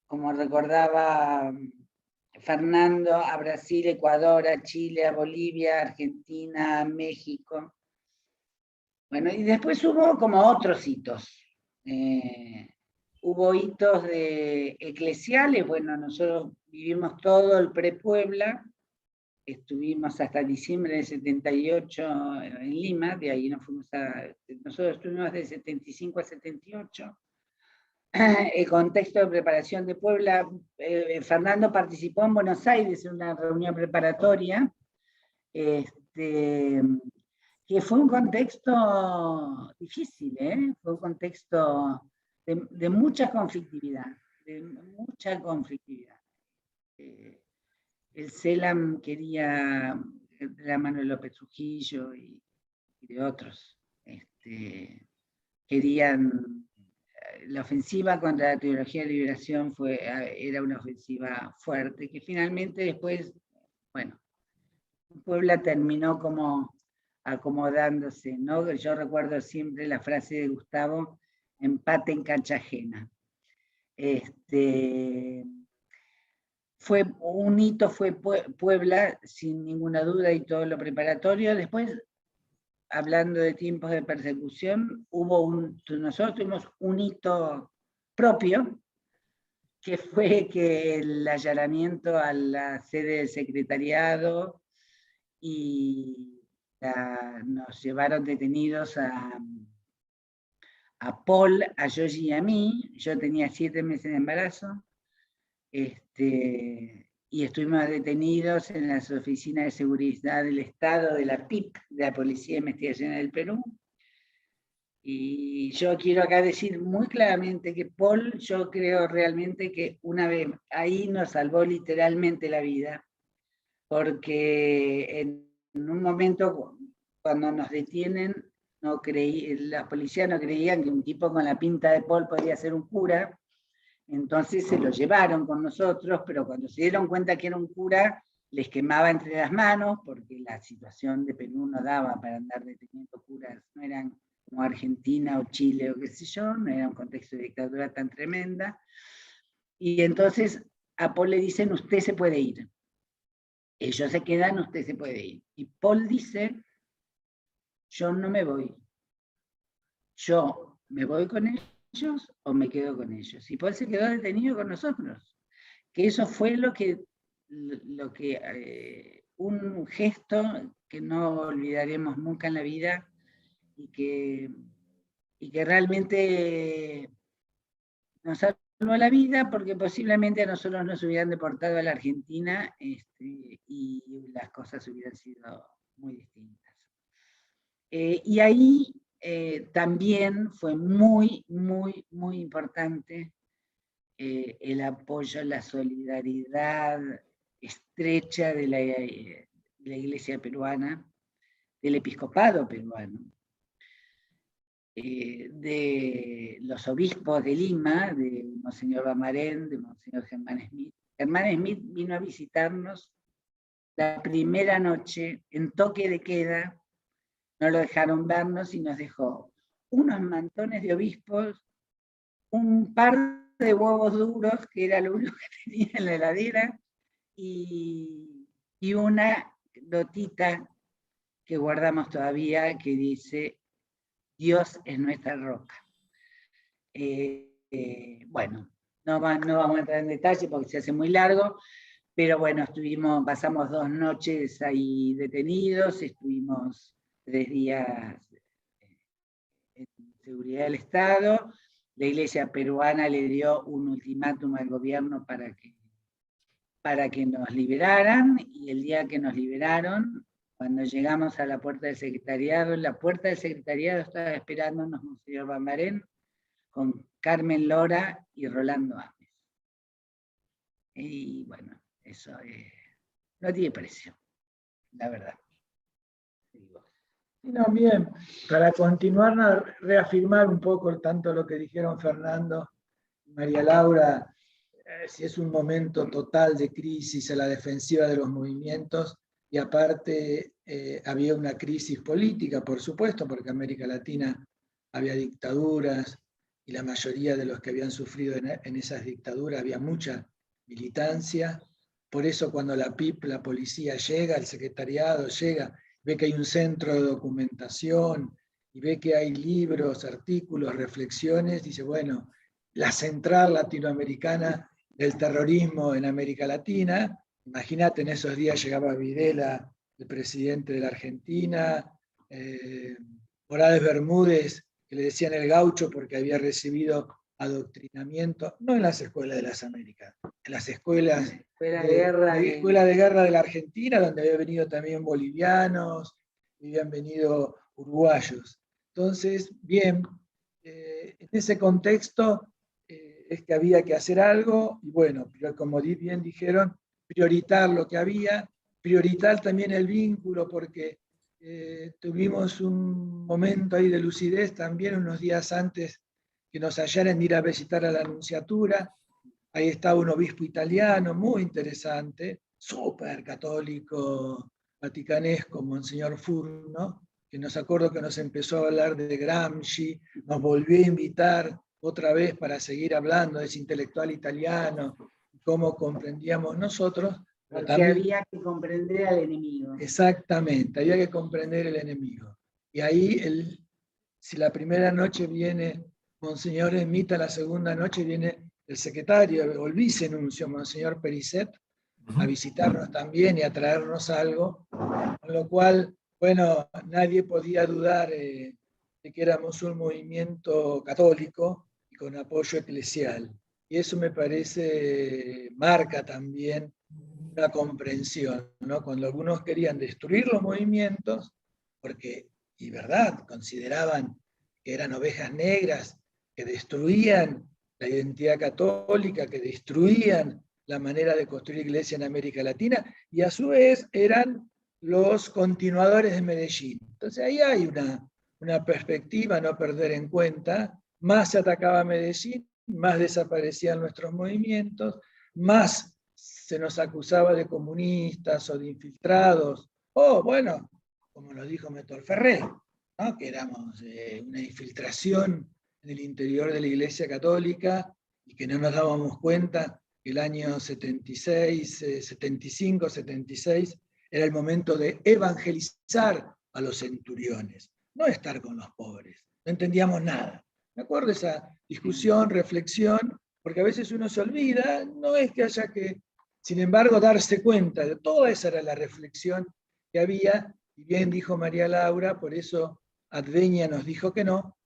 como recordaba Fernando, a Brasil, Ecuador, a Chile, a Bolivia, Argentina, a México. Bueno, y después hubo como otros hitos. Hubo hitos eclesiales, bueno, nosotros vivimos todo el pre-Puebla, estuvimos hasta diciembre del 78 en Lima, de ahí nosotros estuvimos de 75 a 78. El contexto de preparación de Puebla, Fernando participó en Buenos Aires en una reunión preparatoria, que fue un contexto difícil, fue un contexto de mucha conflictividad, el CELAM quería, de la mano de López Trujillo y de otros, querían, la ofensiva contra la teología de liberación era una ofensiva fuerte, que finalmente después, bueno, Puebla terminó como acomodándose, ¿no? Yo recuerdo siempre la frase de Gustavo, empate en cancha ajena. Fue un hito, fue Puebla, sin ninguna duda, y todo lo preparatorio. Después, hablando de tiempos de persecución, nosotros tuvimos un hito propio, que fue que el allanamiento a la sede del secretariado, y nos llevaron detenidos a Paul, a Yoshi y a mí. Yo tenía 7 meses de embarazo, y estuvimos detenidos en las oficinas de seguridad del Estado, de la PIP, de la Policía de Investigaciones del Perú. Y yo quiero acá decir muy claramente que Paul, yo creo realmente que una vez ahí nos salvó literalmente la vida, porque en un momento cuando nos detienen, la policía no creían que un tipo con la pinta de Paul podía ser un cura. Entonces se lo llevaron con nosotros, pero cuando se dieron cuenta que era un cura, les quemaba entre las manos, porque la situación de Perú no daba para andar deteniendo curas, no eran como Argentina o Chile o qué sé yo, no era un contexto de dictadura tan tremenda. Y entonces a Paul le dicen, usted se puede ir. Ellos se quedan, usted se puede ir. Y Paul dice, yo no me voy. Yo me voy con ellos o me quedo con ellos. Y Paul se quedó detenido con nosotros. Que eso fue un gesto que no olvidaremos nunca en la vida, y que realmente nos salvó la vida, porque posiblemente a nosotros nos hubieran deportado a la Argentina, y las cosas hubieran sido muy distintas. Y ahí también fue muy, muy, muy importante el apoyo, la solidaridad estrecha de la Iglesia peruana, del episcopado peruano, de los obispos de Lima, de Monseñor Bamarén, de Monseñor Germán Smith. Germán Smith vino a visitarnos la primera noche en toque de queda, no lo dejaron vernos y nos dejó unos mantones de obispos, un par de huevos duros, que era lo único que tenía en la heladera, y una notita que guardamos todavía que dice, Dios es nuestra roca. Bueno, no vamos a entrar en detalle porque se hace muy largo, pero bueno, pasamos 2 noches ahí detenidos, estuvimos 3 días en seguridad del Estado. La Iglesia peruana le dio un ultimátum al gobierno para que nos liberaran, y el día que nos liberaron, Cuando llegamos a la puerta del secretariado, en la puerta del secretariado estaba esperándonos Monseñor Bamarén con Carmen Lora y Rolando Ames. Y bueno, eso no tiene precio, la verdad. No, bien, para continuar a reafirmar un poco tanto lo que dijeron Fernando y María Laura, si es un momento total de crisis a la defensiva de los movimientos, y aparte había una crisis política, por supuesto, porque en América Latina había dictaduras, y la mayoría de los que habían sufrido en esas dictaduras había mucha militancia. Por eso cuando la PIP, la policía llega, el secretariado llega, ve que hay un centro de documentación y ve que hay libros, artículos, reflexiones, dice, bueno, la central latinoamericana del terrorismo en América Latina. Imagínate, en esos días llegaba Videla, el presidente de la Argentina, Morales Bermúdez, que le decían el gaucho porque había recibido adoctrinamiento, no en las escuelas de las Américas, en las escuelas escuela de guerra de la Argentina, donde habían venido también bolivianos, habían venido uruguayos. Entonces, bien, en ese contexto es que había que hacer algo, y bueno, como bien dijeron, prioritar lo que había, prioritar también el vínculo, porque tuvimos un momento ahí de lucidez también unos días antes que nos hallaran de ir a visitar a la Nunciatura. Ahí estaba un obispo italiano muy interesante, súper católico, vaticanesco, Monseñor Furno, que nos acuerdo que nos empezó a hablar de Gramsci, nos volvió a invitar otra vez para seguir hablando de ese intelectual italiano, cómo comprendíamos nosotros. Porque también había que comprender al enemigo. Exactamente, había que comprender el enemigo. Y ahí, si la primera noche viene Monseñor Ermita, la segunda noche viene el secretario o el vicenuncio, Monseñor Pericet, a visitarnos también y a traernos algo, con lo cual, bueno, nadie podía dudar de que éramos un movimiento católico y con apoyo eclesial. Y eso me parece, marca también una comprensión, ¿no? Cuando algunos querían destruir los movimientos, porque, y verdad, consideraban que eran ovejas negras, que destruían la identidad católica, que destruían la manera de construir iglesia en América Latina, y a su vez eran los continuadores de Medellín. Entonces ahí hay una perspectiva a no perder en cuenta. Más se atacaba Medellín, más desaparecían nuestros movimientos, más se nos acusaba de comunistas o de infiltrados, o bueno, como nos dijo Métol Ferré, ¿no? Que éramos una infiltración en el interior de la Iglesia Católica y que no nos dábamos cuenta que el año 76, 75, 76 era el momento de evangelizar a los centuriones, no estar con los pobres. No entendíamos nada. Me acuerdo de esa discusión, reflexión, porque a veces uno se olvida, no es que haya que, sin embargo, darse cuenta de toda esa era la reflexión que había, y bien dijo María Laura, por eso Adveña nos dijo que no,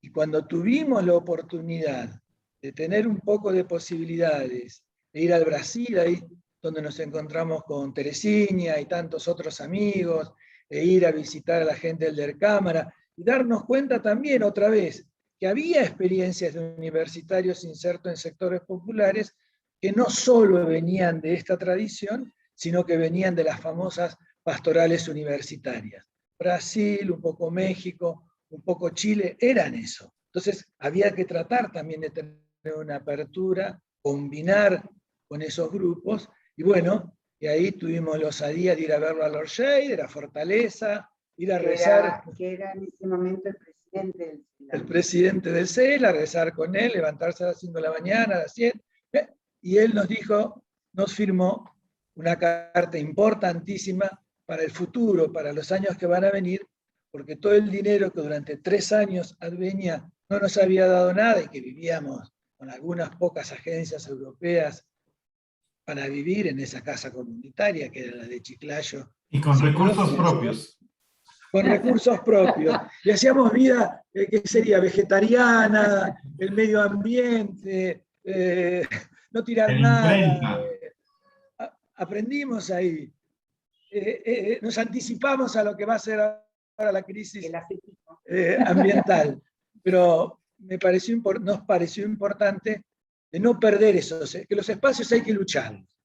y cuando tuvimos la oportunidad de tener un poco de posibilidades, de ir al Brasil, ahí donde nos encontramos con Teresinha y tantos otros amigos, de ir a visitar a la gente del Dercámara, y darnos cuenta también otra vez que había experiencias de universitarios insertos en sectores populares que no solo venían de esta tradición, sino que venían de las famosas pastorales universitarias. Brasil, un poco México, un poco Chile, eran eso. Entonces había que tratar también de tener una apertura, combinar con esos grupos, y bueno, y ahí tuvimos la osadía de ir a verlo a Lord Shade, de la Fortaleza, ir a rezar. Que era en ese momento el presidente del CELA. El presidente del CELA, rezar con él, levantarse a las 5 de la mañana, a las 7, y él nos dijo, nos firmó una carta importantísima para el futuro, para los años que van a venir, porque todo el dinero que durante 3 años Adveña no nos había dado nada y que vivíamos con algunas pocas agencias europeas para vivir en esa casa comunitaria que era la de Chiclayo. Y con recursos propios. Con recursos propios. Y hacíamos vida, ¿qué sería? Vegetariana, el medio ambiente, no tirar nada. Aprendimos ahí. nos anticipamos a lo que va a ser ahora la crisis ambiental, pero nos pareció importante de no perder esos, que los espacios hay que lucharlos,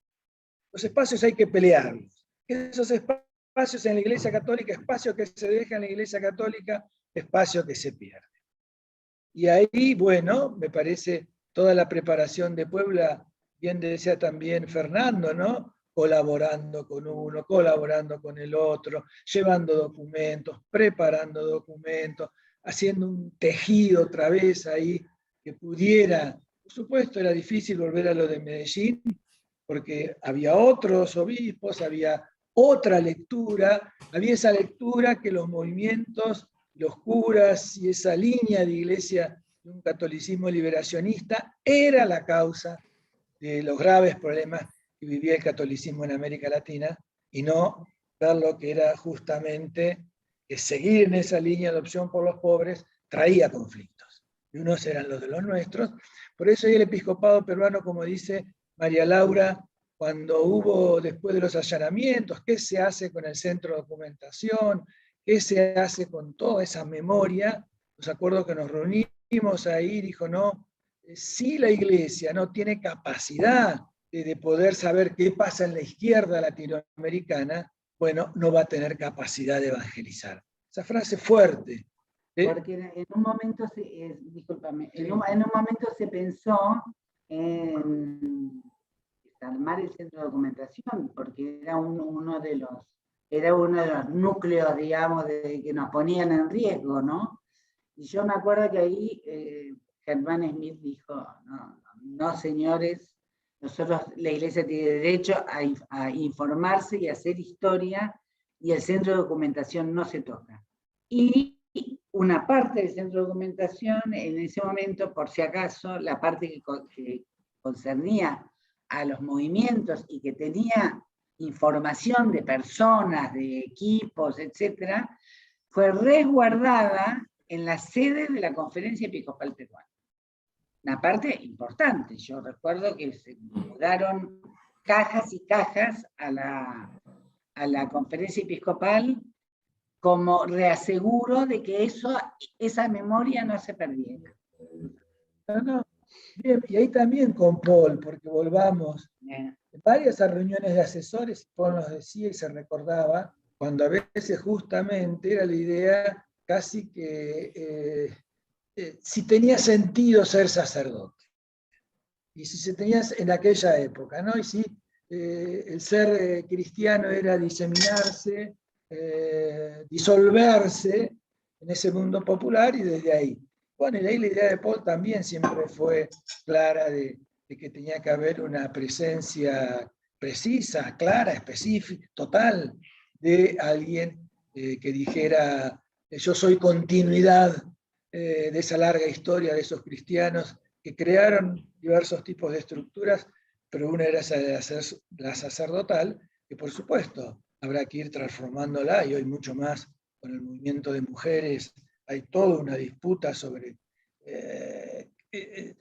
los espacios hay que pelearlos, esos espacios en la Iglesia Católica, espacio que se deja en la Iglesia Católica, espacio que se pierde. Y ahí, bueno, me parece toda la preparación de Puebla, bien decía también Fernando, ¿no? Colaborando con uno, colaborando con el otro, llevando documentos, preparando documentos, haciendo un tejido otra vez ahí que pudiera. Por supuesto, era difícil volver a lo de Medellín, porque había otros obispos, había otra lectura, había esa lectura que los movimientos, los curas y esa línea de iglesia de un catolicismo liberacionista era la causa de los graves problemas que vivía el catolicismo en América Latina, y no ver lo que era justamente que seguir en esa línea de opción por los pobres traía conflictos. Y unos eran los de los nuestros. Por eso el episcopado peruano, como dice María Laura, cuando hubo después de los allanamientos, ¿qué se hace con el centro de documentación? ¿Qué se hace con toda esa memoria? Os acuerdo que nos reunimos ahí, dijo, no, si la iglesia no tiene capacidad de poder saber qué pasa en la izquierda latinoamericana, bueno, no va a tener capacidad de evangelizar. Esa frase fuerte. Porque en un momento, discúlpame, en un momento se pensó en armar el centro de documentación, porque era uno de los núcleos, digamos, que nos ponían en riesgo, ¿no? Y yo me acuerdo que ahí Germán Smith dijo, no señores, nosotros, la iglesia tiene derecho a informarse y a hacer historia, y el centro de documentación no se toca. Y una parte del centro de documentación, en ese momento, por si acaso, la parte que concernía a los movimientos y que tenía información de personas, de equipos, etc., fue resguardada en la sede de la Conferencia Episcopal Peruana. Una parte importante. Yo recuerdo que se mudaron cajas y cajas a la Conferencia Episcopal como reaseguro de que esa memoria no se perdiera. Bien, y ahí también con Paul, porque volvamos, varias reuniones de asesores, Paul nos decía y se recordaba, cuando a veces justamente era la idea casi que si tenía sentido ser sacerdote, y si se tenía en aquella época, ¿no? Y si el ser cristiano era diseminarse, disolverse en ese mundo popular, y desde ahí. Bueno, y ahí la idea de Paul también siempre fue clara de que tenía que haber una presencia precisa, clara, específica, total, de alguien que dijera, yo soy continuidad de esa larga historia de esos cristianos que crearon diversos tipos de estructuras, pero una era esa de la sacerdotal, que por supuesto habrá que ir transformándola, y hoy mucho más con el movimiento de mujeres. Hay toda una disputa sobre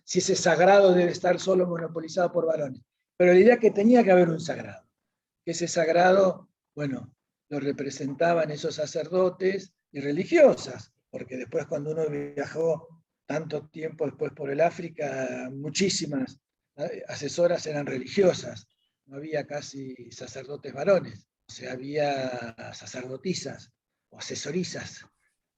si ese sagrado debe estar solo monopolizado por varones. Pero la idea es que tenía que haber un sagrado. Que ese sagrado, bueno, lo representaban esos sacerdotes y religiosas, porque después cuando uno viajó tanto tiempo después por el África, muchísimas asesoras eran religiosas. No había casi sacerdotes varones. O sea, había sacerdotisas o asesorizas,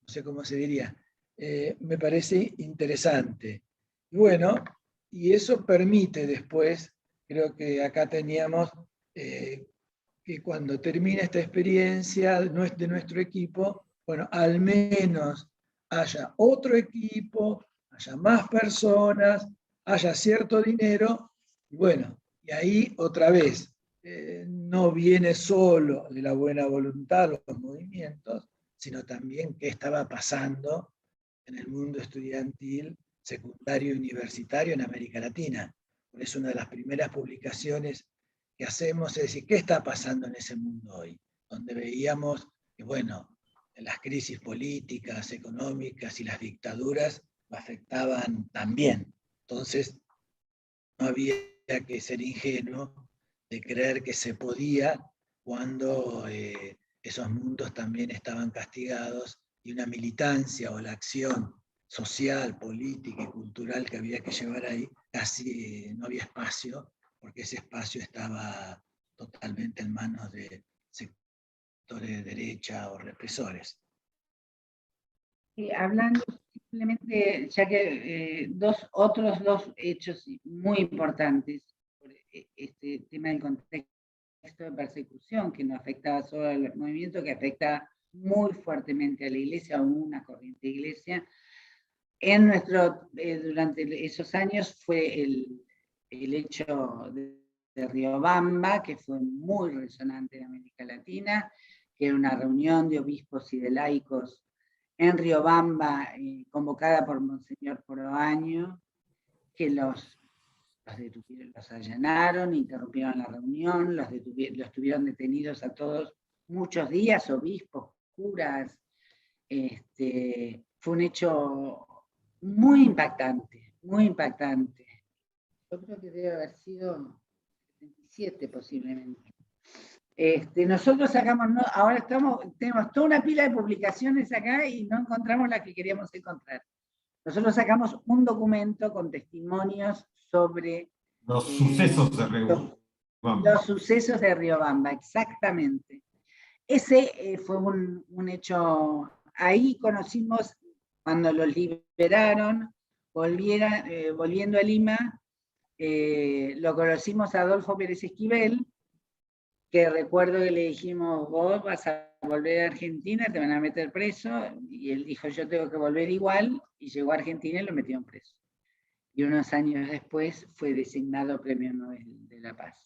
no sé cómo se diría. Me parece interesante. Y bueno, y eso permite después, creo que acá teníamos que cuando termine esta experiencia de nuestro equipo, bueno, al menos haya otro equipo, haya más personas, haya cierto dinero, y bueno, y ahí otra vez, no viene solo de la buena voluntad los movimientos, sino también qué estaba pasando en el mundo estudiantil, secundario y universitario en América Latina. Por eso una de las primeras publicaciones que hacemos es decir, ¿qué está pasando en ese mundo hoy? Donde veíamos que, bueno, las crisis políticas, económicas y las dictaduras afectaban también. Entonces, no había que ser ingenuo de creer que se podía cuando esos mundos también estaban castigados y una militancia o la acción social, política y cultural que había que llevar ahí, casi no había espacio, porque ese espacio estaba totalmente en manos de sectores de derecha o represores. Hablando simplemente, ya que otros dos hechos muy importantes por este tema del contexto de persecución, que no afectaba solo al movimiento, que afecta muy fuertemente a la iglesia, a una corriente de iglesia. Durante esos años fue el hecho de Riobamba, que fue muy resonante en América Latina, que era una reunión de obispos y de laicos en Riobamba, convocada por Monseñor Poroaño, que los allanaron, interrumpieron la reunión, los tuvieron detenidos a todos muchos días, obispos, curas. Fue un hecho muy impactante, muy impactante. Yo creo que debe haber sido 77 posiblemente. Nosotros sacamos, ahora tenemos toda una pila de publicaciones acá y no encontramos las que queríamos encontrar. Nosotros sacamos un documento con testimonios sobre los sucesos de Riobamba. Los sucesos de Riobamba, exactamente. Ese fue un hecho, ahí conocimos, cuando los liberaron, volviendo a Lima, lo conocimos a Adolfo Pérez Esquivel, que recuerdo que le dijimos, vos vas a volver a Argentina, te van a meter preso, y él dijo, yo tengo que volver igual, y llegó a Argentina y lo metieron preso. Y unos años después fue designado Premio Nobel de la Paz.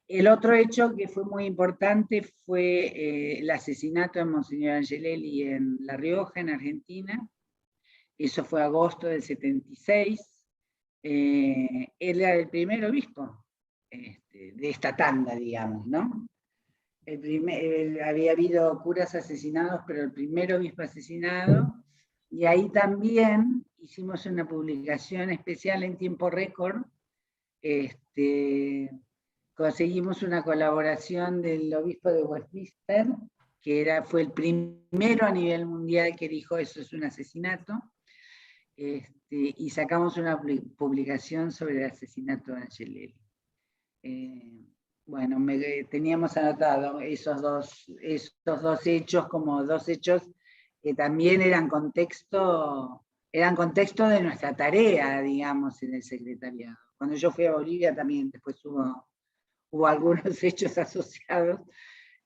El otro hecho que fue muy importante fue el asesinato de Monseñor Angelelli en La Rioja, en Argentina. Eso fue agosto del 76. Él era el primer obispo de esta tanda, digamos, ¿no? Había habido curas asesinados, pero el primer obispo asesinado. Y ahí también hicimos una publicación especial en tiempo récord. Conseguimos una colaboración del obispo de Westminster, que fue el primero a nivel mundial que dijo eso es un asesinato, y sacamos una publicación sobre el asesinato de Angelelli. Bueno, teníamos anotado esos dos hechos como dos hechos que también eran contexto de nuestra tarea, digamos, en el secretariado. Cuando yo fui a Bolivia también después hubo algunos hechos asociados.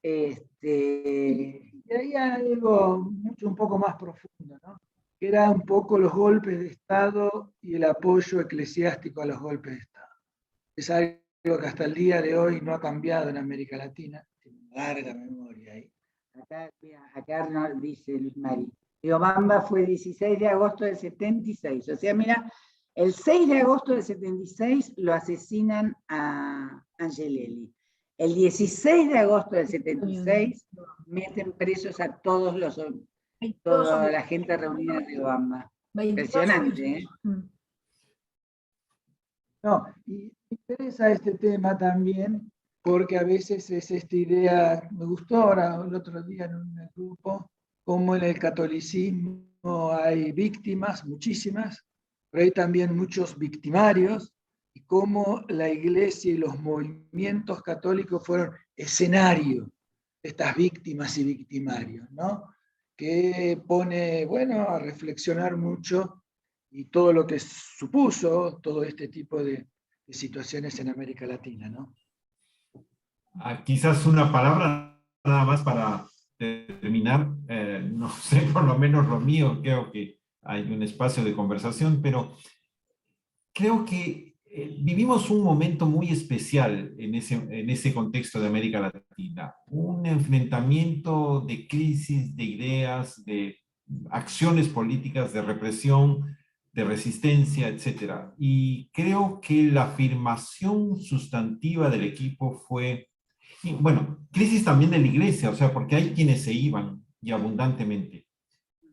Y hay algo un poco más profundo, ¿no? Que era un poco los golpes de Estado y el apoyo eclesiástico a los golpes de Estado. Es algo que hasta el día de hoy no ha cambiado en América Latina. Tiene una larga memoria ahí. Acá nos dice Luis Mari. Riobamba fue 16 de agosto del 76. O sea, mira, el 6 de agosto del 76 lo asesinan a Angelelli. El 16 de agosto del 76 meten presos a toda la gente reunida en Riobamba. Impresionante, ¿eh? No, y me interesa este tema también, porque a veces es esta idea, me gustó ahora el otro día en un grupo, como en el catolicismo hay víctimas, muchísimas, pero hay también muchos victimarios, y cómo la iglesia y los movimientos católicos fueron escenario de estas víctimas y victimarios, ¿no? Que pone, bueno, a reflexionar mucho y todo lo que supuso todo este tipo de situaciones en América Latina, ¿no? Quizás una palabra nada más para terminar, no sé, por lo menos lo mío, creo que hay un espacio de conversación, pero creo que vivimos un momento muy especial en ese contexto de América Latina, un enfrentamiento de crisis, de ideas, de acciones políticas, de represión, de resistencia, etc. Y creo que la afirmación sustantiva del equipo fue, y bueno, crisis también de la iglesia, o sea, porque hay quienes se iban y abundantemente.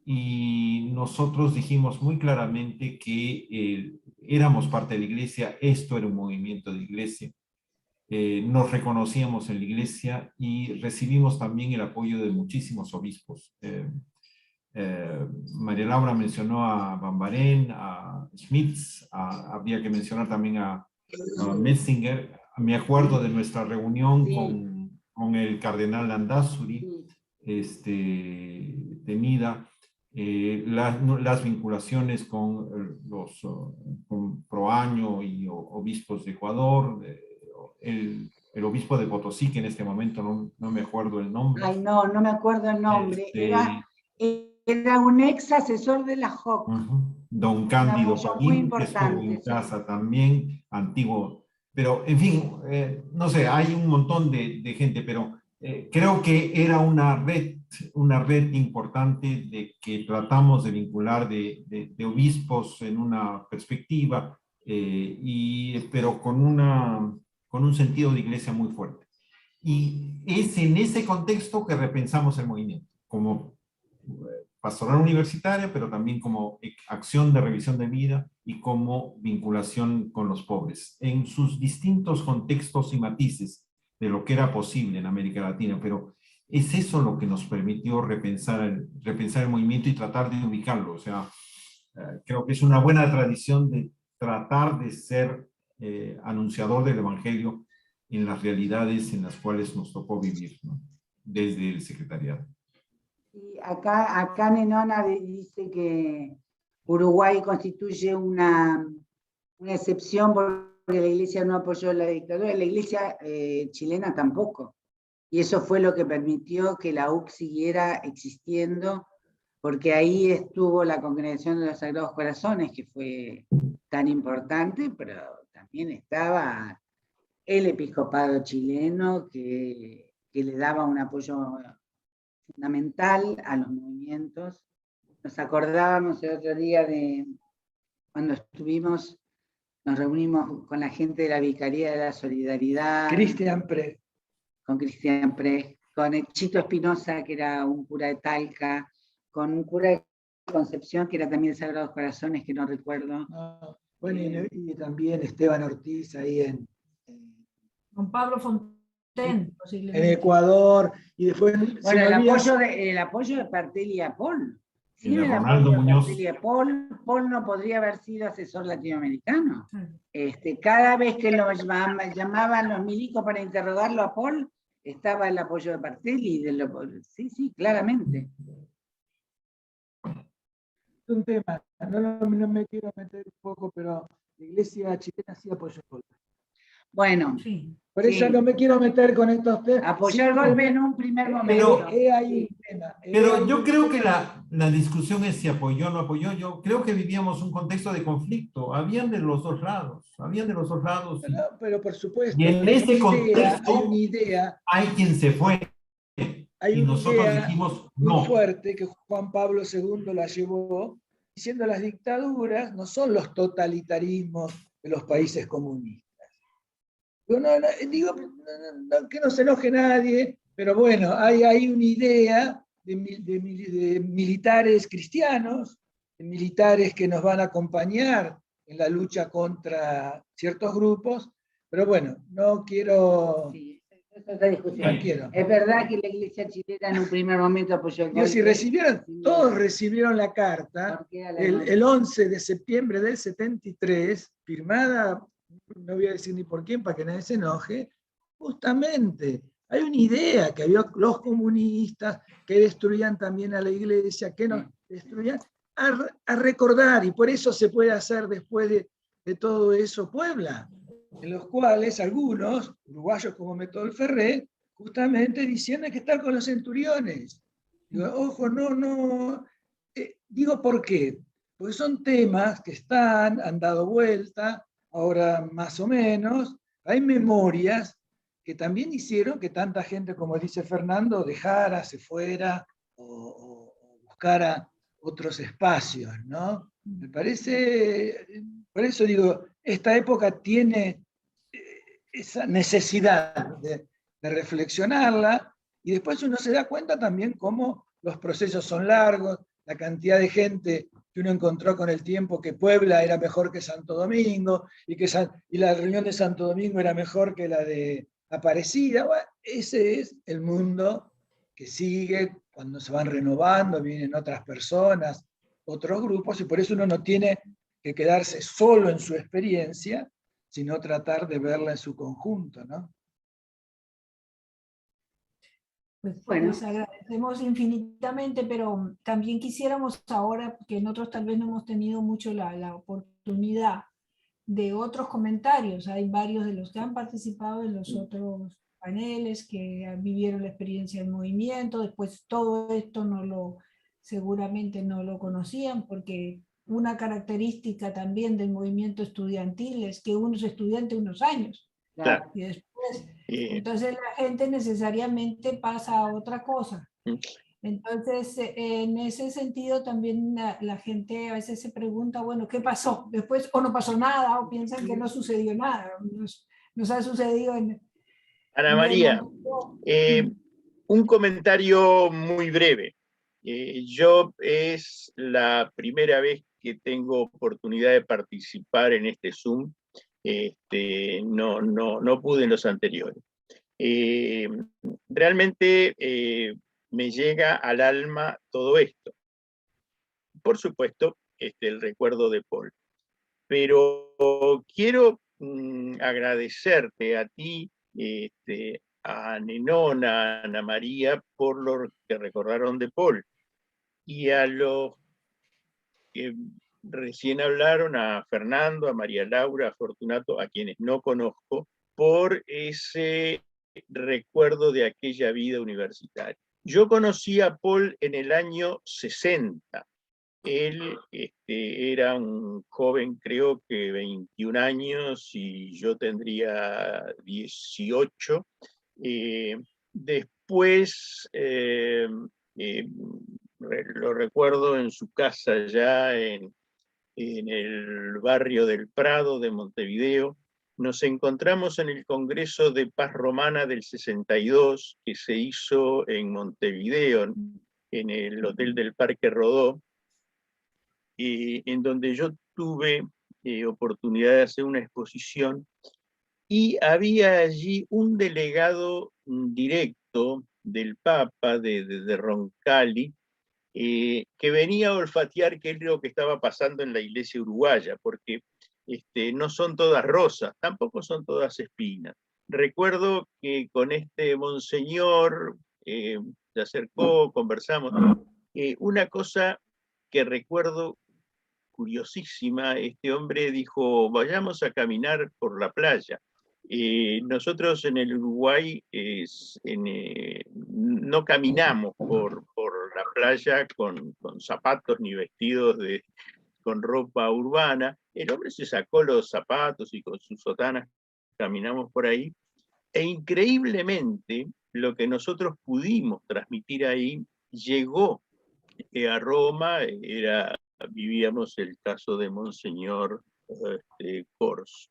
Y nosotros dijimos muy claramente que éramos parte de la iglesia, esto era un movimiento de iglesia. nos reconocíamos en la iglesia y recibimos también el apoyo de muchísimos obispos. María Laura mencionó a Bambarén, a Schmitz, habría que mencionar también a Metzinger. Me acuerdo de nuestra reunión con el cardenal Landázuri, tenida, las vinculaciones con los con Proaño y obispos de Ecuador, el obispo de Potosí, que en este momento no me acuerdo el nombre. Ay, no me acuerdo el nombre. Era un ex asesor de la JOC. Don Cándido Muy Paquín, que estuvo en importante, casa también, antiguo. Pero, en fin, no sé, hay un montón de gente, pero creo que era una red importante de que tratamos de vincular de obispos en una perspectiva, pero con un sentido de iglesia muy fuerte. Y es en ese contexto que repensamos el movimiento, como pastoral universitaria, pero también como acción de revisión de vida y como vinculación con los pobres, en sus distintos contextos y matices de lo que era posible en América Latina, pero es eso lo que nos permitió repensar el movimiento y tratar de ubicarlo. O sea, creo que es una buena tradición de tratar de ser anunciador del Evangelio en las realidades en las cuales nos tocó vivir, ¿no? Desde el secretariado. Y acá Nenona dice que Uruguay constituye una excepción porque la iglesia no apoyó la dictadura, la iglesia chilena tampoco. Y eso fue lo que permitió que la UC siguiera existiendo, porque ahí estuvo la Congregación de los Sagrados Corazones, que fue tan importante, pero también estaba el episcopado chileno que le daba un apoyo fundamental a los movimientos. Nos acordábamos el otro día de cuando nos reunimos con la gente de la Vicaría de la Solidaridad. Cristian Pre. Con Cristian Pre, con el Chito Espinosa, que era un cura de Talca, con un cura de Concepción, que era también de Sagrados Corazones, que no recuerdo. Bueno, y también Esteban Ortiz ahí en Con Pablo Fonten, en Ecuador, y después... Bueno, el apoyo de Partelli y a Paul. Sin el Ronaldo apoyo de Muñoz. Partelli y a Paul no podría haber sido asesor latinoamericano. Cada vez que lo llamaban los milicos para interrogarlo a Paul, estaba el apoyo de Partelli. Sí, claramente. Un tema, no me quiero meter un poco, pero la iglesia chilena sí apoyó el golpe. Bueno, por eso no me quiero meter con estos temas. Apoyó el golpe en un primer momento. Pero yo creo que la discusión es si apoyó o no apoyó. Yo creo que vivíamos un contexto de conflicto. Habían de los dos lados. Pero por supuesto. Y en ese contexto hay una idea. Hay quien se fue. Hay y una nosotros idea dijimos muy no. fuerte que Juan Pablo II la llevó, diciendo las dictaduras no son los totalitarismos de los países comunistas. Digo, que no se enoje nadie, pero bueno, hay una idea de militares cristianos, de militares que nos van a acompañar en la lucha contra ciertos grupos, pero bueno, no quiero... Sí, esa es otra discusión. No quiero. Es verdad que la iglesia chilena en un primer momento apoyó el golpe. Si todos recibieron la carta el 11 de septiembre del 73, firmada, no voy a decir ni por quién para que nadie se enoje, justamente hay una idea que había los comunistas que destruían también a la iglesia, que nos destruían, a recordar, y por eso se puede hacer después de todo eso Puebla, en los cuales algunos, uruguayos como Metol Ferré, justamente diciendo hay que estar con los centuriones. Digo, ojo, no. Digo, ¿por qué? Porque son temas que han dado vuelta, ahora más o menos. Hay memorias que también hicieron que tanta gente, como dice Fernando, dejara, se fuera o buscara otros espacios, ¿no? Me parece, por eso digo, esta época tiene esa necesidad de reflexionarla, y después uno se da cuenta también cómo los procesos son largos, la cantidad de gente que uno encontró con el tiempo que Puebla era mejor que Santo Domingo, y la reunión de Santo Domingo era mejor que la de Aparecida. Bueno, ese es el mundo que sigue cuando se van renovando, vienen otras personas, otros grupos, y por eso uno no tiene que quedarse solo en su experiencia, sino tratar de verla en su conjunto, ¿no? Pues Bueno. les agradecemos infinitamente, pero también quisiéramos ahora, porque nosotros tal vez no hemos tenido mucho la oportunidad de otros comentarios. Hay varios de los que han participado en los otros paneles que vivieron la experiencia del movimiento. Después todo esto seguramente no lo conocían, porque una característica también del movimiento estudiantil es que uno es estudiante unos años. Claro. Y después, entonces la gente necesariamente pasa a otra cosa. Entonces, en ese sentido también la gente a veces se pregunta, bueno, ¿qué pasó? Después o no pasó nada, o piensan que no sucedió nada. Nos ha sucedido en... Ana María, un comentario muy breve. Yo es la primera vez que tengo oportunidad de participar en este Zoom. No pude en los anteriores. Realmente me llega al alma todo esto. Por supuesto, el recuerdo de Paul. Pero quiero agradecerte a ti, a Nenona, a Ana María, por lo que recordaron de Paul. Y a los que recién hablaron, a Fernando, a María Laura, a Fortunato, a quienes no conozco, por ese recuerdo de aquella vida universitaria. Yo conocí a Paul en el año 60. Él era un joven, creo que 21 años, y yo tendría 18. Después lo recuerdo en su casa ya en el barrio del Prado de Montevideo. Nos encontramos en el Congreso de Paz Romana del 62, que se hizo en Montevideo, en el Hotel del Parque Rodó, en donde yo tuve oportunidad de hacer una exposición, y había allí un delegado directo del Papa de Roncalli, que venía a olfatear qué es lo que estaba pasando en la iglesia uruguaya, porque no son todas rosas, tampoco son todas espinas. Recuerdo que con este monseñor se acercó, conversamos. Una cosa que recuerdo curiosísima, este hombre dijo, vayamos a caminar por la playa. Nosotros en el Uruguay no caminamos por la playa con zapatos ni vestidos con ropa urbana. El hombre se sacó los zapatos y con sus sotanas caminamos por ahí, e increíblemente lo que nosotros pudimos transmitir ahí llegó a Roma. Vivíamos el caso de Monseñor Kors.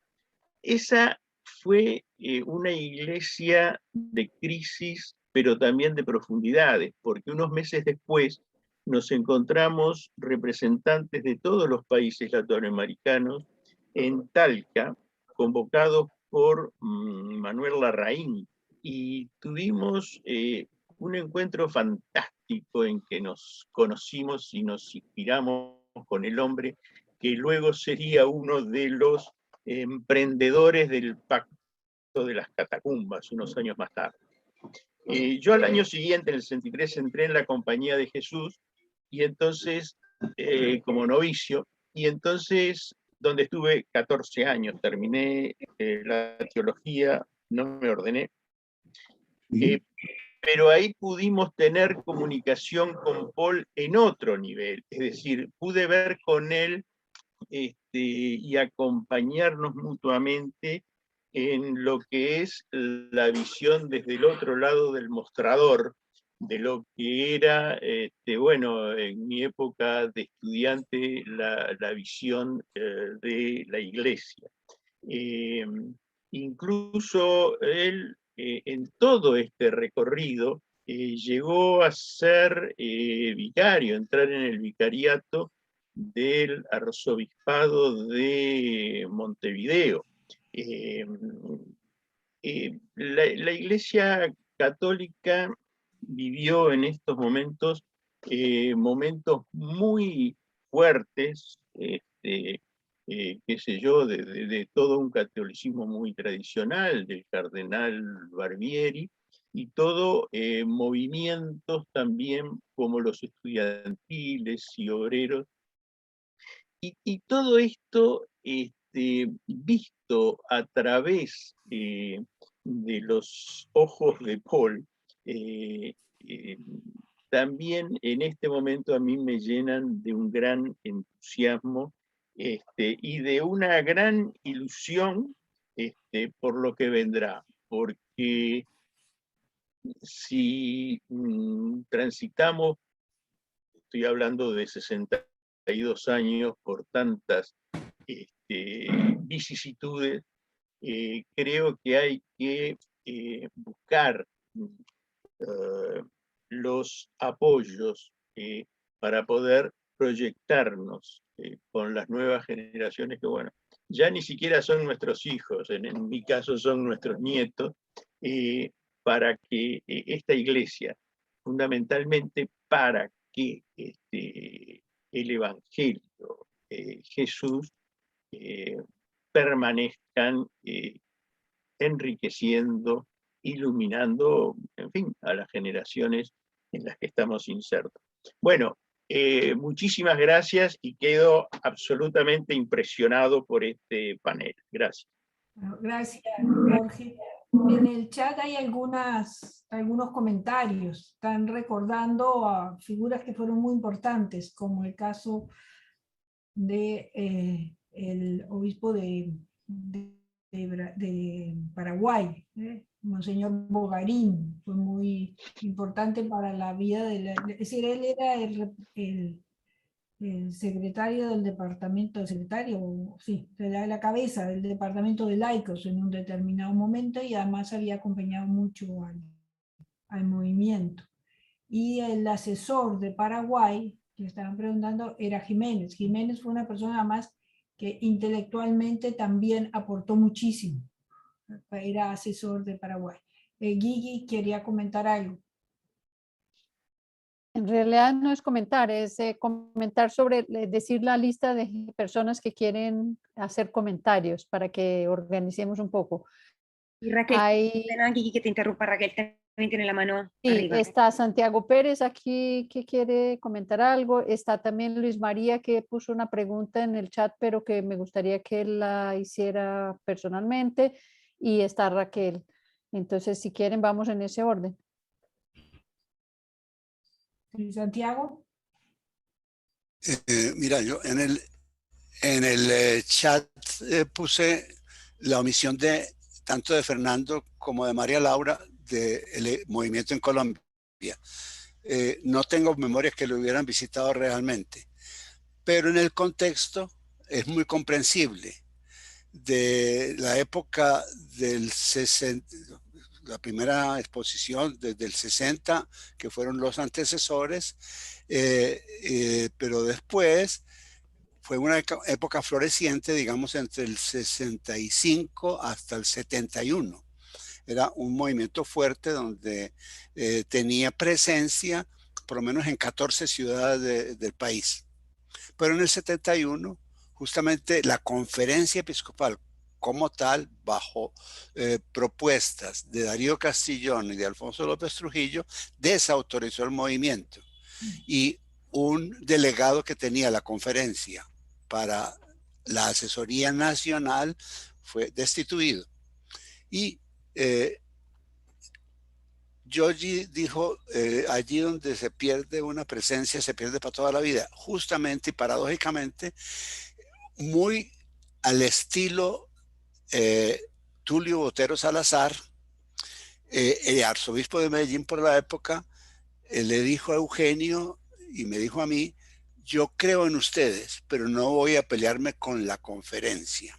Esa fue una iglesia de crisis, pero también de profundidades, porque unos meses después nos encontramos representantes de todos los países latinoamericanos en Talca, convocados por Manuel Larraín, y tuvimos un encuentro fantástico en que nos conocimos y nos inspiramos con el hombre que luego sería uno de los emprendedores del Pacto de las Catacumbas, unos años más tarde. Yo al año siguiente, en el 63, entré en la Compañía de Jesús, y entonces, como novicio, y entonces, donde estuve 14 años, terminé la teología, no me ordené, pero ahí pudimos tener comunicación con Paul en otro nivel, es decir, pude ver con él y acompañarnos mutuamente en lo que es la visión desde el otro lado del mostrador, de lo que era, bueno, en mi época de estudiante, la visión de la iglesia. Incluso él, en todo este recorrido, llegó a ser vicario, entrar en el vicariato del arzobispado de Montevideo. La Iglesia Católica vivió en estos momentos momentos muy fuertes, qué sé yo, de todo un catolicismo muy tradicional, del cardenal Barbieri, y todo movimientos también como los estudiantiles y obreros. Y todo esto visto a través de los ojos de Paul, también en este momento a mí me llenan de un gran entusiasmo y de una gran ilusión por lo que vendrá, porque si transitamos, estoy hablando de 62 años, por tantas vicisitudes, creo que hay que buscar los apoyos para poder proyectarnos con las nuevas generaciones que, bueno, ya ni siquiera son nuestros hijos, en mi caso son nuestros nietos, para que esta iglesia, fundamentalmente para que el Evangelio, Jesús, permanezcan enriqueciendo, iluminando, en fin, a las generaciones en las que estamos insertos. Bueno, muchísimas gracias y quedo absolutamente impresionado por este panel. Gracias. Bueno, gracias, Jorge. En el chat hay algunos comentarios. Están recordando a figuras que fueron muy importantes, como el caso de el obispo de Paraguay, Monseñor Bogarín. Fue muy importante para la vida de es decir, él era el secretario del departamento, sí, era la cabeza del departamento de laicos en un determinado momento, y además había acompañado mucho al movimiento. Y el asesor de Paraguay, que estaban preguntando, era Jiménez. Jiménez fue una persona además que intelectualmente también aportó muchísimo. Era asesor de Paraguay. Guigui quería comentar algo. En realidad no es comentar, es comentar sobre, decir la lista de personas que quieren hacer comentarios para que organicemos un poco. Y Raquel, pena, Guigui, que te interrumpa, Raquel también tiene la mano sí, arriba. está Santiago Pérez aquí que quiere comentar algo. Está también Luis María, que puso una pregunta en el chat, pero que me gustaría que él la hiciera personalmente. Y está Raquel. Entonces, si quieren, vamos en ese orden. Santiago. Mira, yo en el chat puse la omisión de tanto de Fernando como de María Laura del movimiento en Colombia. No tengo memorias que lo hubieran visitado realmente, pero en el contexto es muy comprensible. De la época del 60, la primera exposición desde el 60, que fueron los antecesores, pero después fue una época floreciente, digamos, entre el 65 hasta el 71. Era un movimiento fuerte donde tenía presencia por lo menos en 14 ciudades del país. Pero en el 71, justamente la conferencia episcopal como tal, bajo propuestas de Darío Castrillón y de Alfonso López Trujillo, desautorizó el movimiento. Y un delegado que tenía la conferencia para la asesoría nacional fue destituido. Y Giorgi dijo, allí donde se pierde una presencia, se pierde para toda la vida. Justamente y paradójicamente, muy al estilo Tulio Botero Salazar, el arzobispo de Medellín por la época, le dijo a Eugenio y me dijo a mí, yo creo en ustedes, pero no voy a pelearme con la conferencia.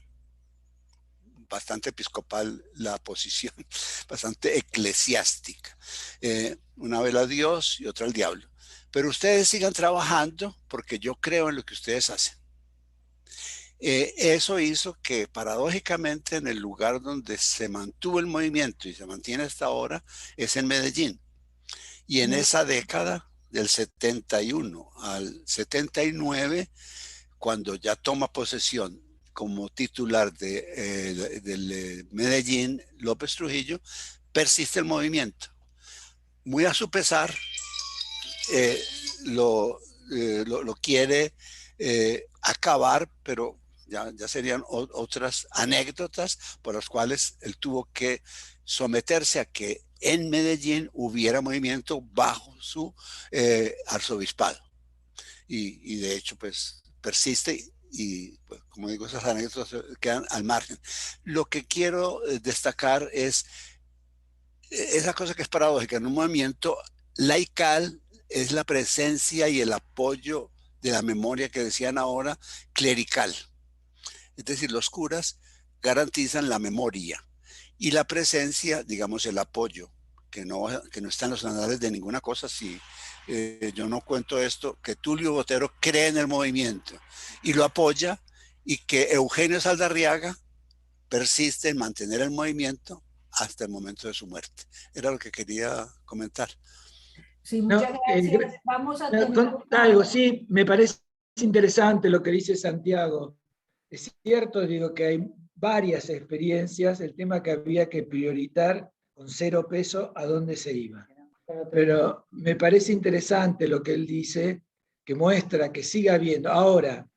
Bastante episcopal la posición, bastante eclesiástica. Una vela a Dios y otra al diablo. pero ustedes sigan trabajando porque yo creo en lo que ustedes hacen. Eso hizo que paradójicamente en el lugar donde se mantuvo el movimiento y se mantiene hasta ahora es en Medellín. Y en esa década, del 71 al 79, cuando ya toma posesión como titular del Medellín, López Trujillo, persiste el movimiento. Muy a su pesar, lo quiere acabar, pero ya serían otras anécdotas por las cuales él tuvo que someterse a que en Medellín hubiera movimiento bajo su arzobispado. Y de hecho, pues persiste y, pues, como digo, esas anécdotas quedan al margen. Lo que quiero destacar es esa cosa que es paradójica. En un movimiento laical es la presencia y el apoyo de la memoria que decían ahora clerical. Es decir, los curas garantizan la memoria y la presencia, digamos, el apoyo, que no está en los anales de ninguna cosa. Si yo no cuento esto, que Tulio Botero cree en el movimiento y lo apoya, y que Eugenio Saldarriaga persiste en mantener el movimiento hasta el momento de su muerte. Era lo que quería comentar. Sí, muchas gracias. Vamos a tener algo, sí, me parece interesante lo que dice Santiago. Es cierto, digo, que hay varias experiencias, el tema que había que prioritar con 0 peso a dónde se iba. Pero me parece interesante lo que él dice, que muestra que sigue habiendo. Ahora,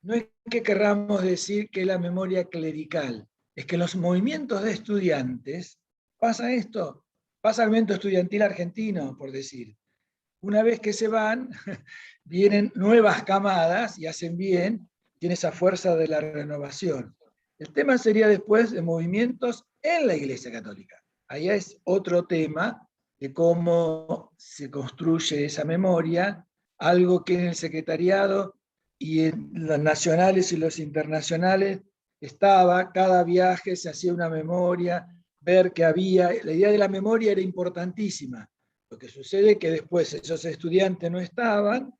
no es que querramos decir que la memoria clerical, es que en los movimientos de estudiantes pasa esto, pasa el movimiento estudiantil argentino, por decir. Una vez que se van, vienen nuevas camadas y hacen bien, tiene esa fuerza de la renovación. El tema sería después de movimientos en la Iglesia Católica. Allá es otro tema de cómo se construye esa memoria, algo que en el secretariado y en los nacionales y los internacionales estaba, cada viaje se hacía una memoria, ver que había, la idea de la memoria era importantísima. Lo que sucede es que después esos estudiantes no estaban,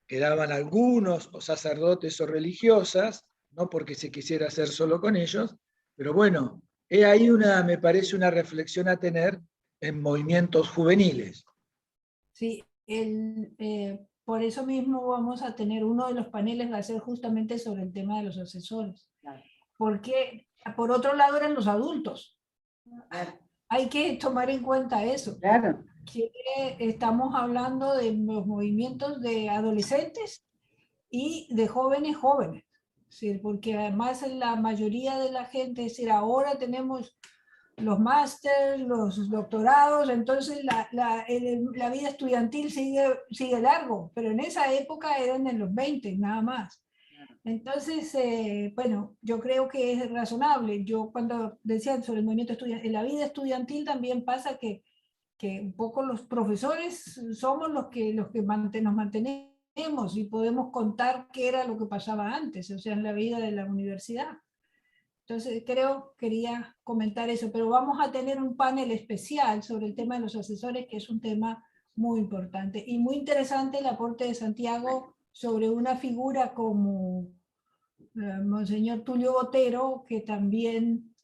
quedaban algunos o sacerdotes o religiosas, no porque se quisiera hacer solo con ellos, pero bueno, ahí me parece una reflexión a tener en movimientos juveniles. Sí, por eso mismo vamos a tener uno de los paneles, va a ser justamente sobre el tema de los asesores. Claro. Porque por otro lado eran los adultos. Claro. Hay que tomar en cuenta eso. Claro. Que estamos hablando de los movimientos de adolescentes y de jóvenes. ¿Sí? Porque además la mayoría de la gente, es decir, ahora tenemos los másteres, los doctorados, entonces la vida estudiantil sigue largo, pero en esa época eran en los 20 nada más. Entonces, bueno, yo creo que es razonable. Yo cuando decía sobre el movimiento estudiantil, en la vida estudiantil también pasa que un poco los profesores somos los que nos mantenemos y podemos contar qué era lo que pasaba antes, o sea, en la vida de la universidad. Entonces, quería comentar eso, pero vamos a tener un panel especial sobre el tema de los asesores, que es un tema muy importante. Y muy interesante el aporte de Santiago sobre una figura como Monseñor Tulio Botero, que también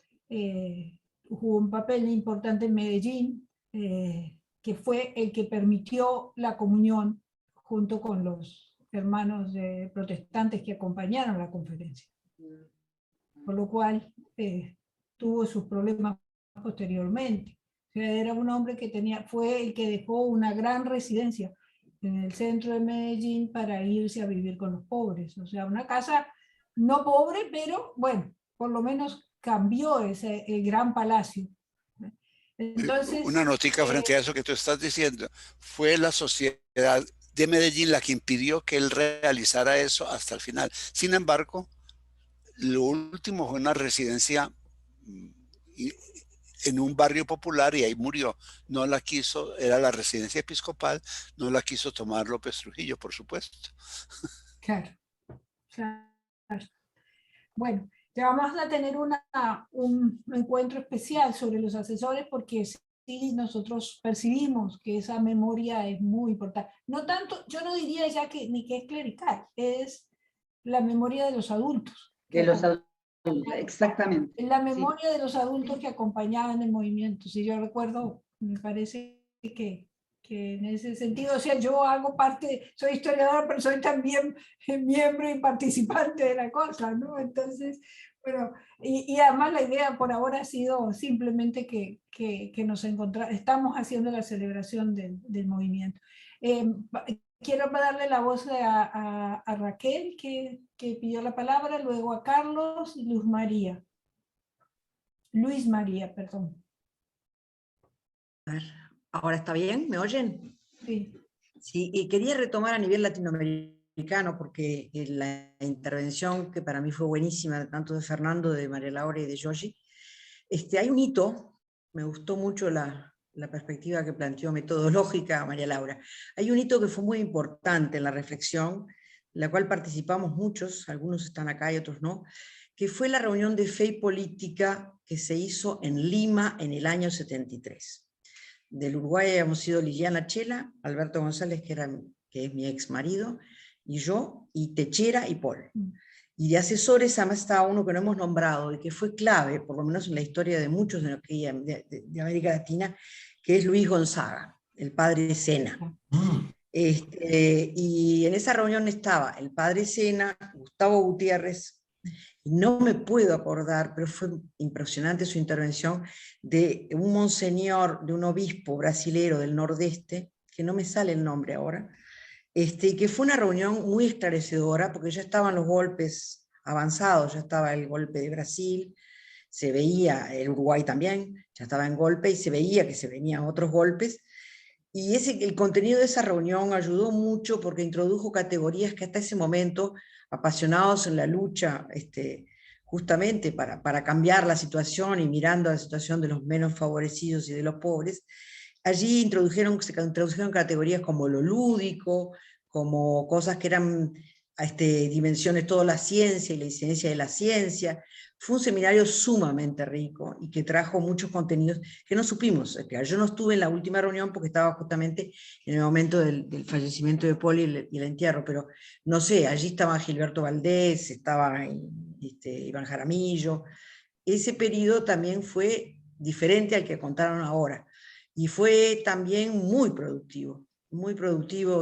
jugó un papel importante en Medellín, que fue el que permitió la comunión junto con los hermanos protestantes que acompañaron la conferencia. Por lo cual tuvo sus problemas posteriormente. O sea, era un hombre que fue el que dejó una gran residencia en el centro de Medellín para irse a vivir con los pobres. O sea, una casa no pobre, pero bueno, por lo menos cambió el gran palacio. Entonces, una notica frente a eso que tú estás diciendo. Fue la sociedad de Medellín la que impidió que él realizara eso hasta el final. Sin embargo, lo último fue una residencia en un barrio popular y ahí murió. No la quiso, era la residencia episcopal, no la quiso tomar López Trujillo, por supuesto. Claro. Bueno, ya vamos a tener un encuentro especial sobre los asesores porque sí nosotros percibimos que esa memoria es muy importante. No tanto, yo no diría ya que ni que es clerical, es la memoria de los adultos. De los adultos, exactamente. La Sí. memoria de los adultos que acompañaban el movimiento. Si yo recuerdo, me parece que en ese sentido, o sea, yo hago parte, soy historiadora, pero soy también miembro y participante de la cosa, ¿no? Entonces, bueno, y además la idea por ahora ha sido simplemente que nos encontramos, estamos haciendo la celebración del movimiento. Quiero darle la voz a Raquel, que pidió la palabra, luego a Carlos y Luis María, perdón. A ver, ¿ahora está bien? ¿Me oyen? Sí. Sí, y quería retomar a nivel latinoamericano, porque la intervención, que para mí fue buenísima, tanto de Fernando, de María Laura y de Yoshi, hay un hito, me gustó mucho la perspectiva que planteó metodológica María Laura. Hay un hito que fue muy importante en la reflexión, en la cual participamos muchos, algunos están acá y otros no, que fue la reunión de fe y política que se hizo en Lima en el año 73. Del Uruguay habíamos sido Liliana Chela, Alberto González, que es mi ex marido, y yo, y Techera y Paul. Y de asesores además estaba uno que no hemos nombrado y que fue clave, por lo menos en la historia de muchos de América Latina, que es Luis Gonzaga, el padre Sena. Y en esa reunión estaba el padre Sena, Gustavo Gutiérrez, y no me puedo acordar, pero fue impresionante su intervención, de un monseñor, de un obispo brasilero del nordeste, que no me sale el nombre ahora, que fue una reunión muy esclarecedora, porque ya estaban los golpes avanzados, ya estaba el golpe de Brasil, se veía, el Uruguay también, ya estaba en golpe, y se veía que se venían otros golpes, y el contenido de esa reunión ayudó mucho porque introdujo categorías que hasta ese momento, apasionados en la lucha justamente para cambiar la situación y mirando la situación de los menos favorecidos y de los pobres, allí se introdujeron categorías como lo lúdico, como cosas que eran dimensiones, toda la ciencia y la incidencia de la ciencia. Fue un seminario sumamente rico y que trajo muchos contenidos que no supimos. Yo no estuve en la última reunión porque estaba justamente en el momento del fallecimiento de Paul y el entierro, pero no sé, allí estaba Gilberto Valdés, estaba Iván Jaramillo. Ese periodo también fue diferente al que contaron ahora. Y fue también muy productivo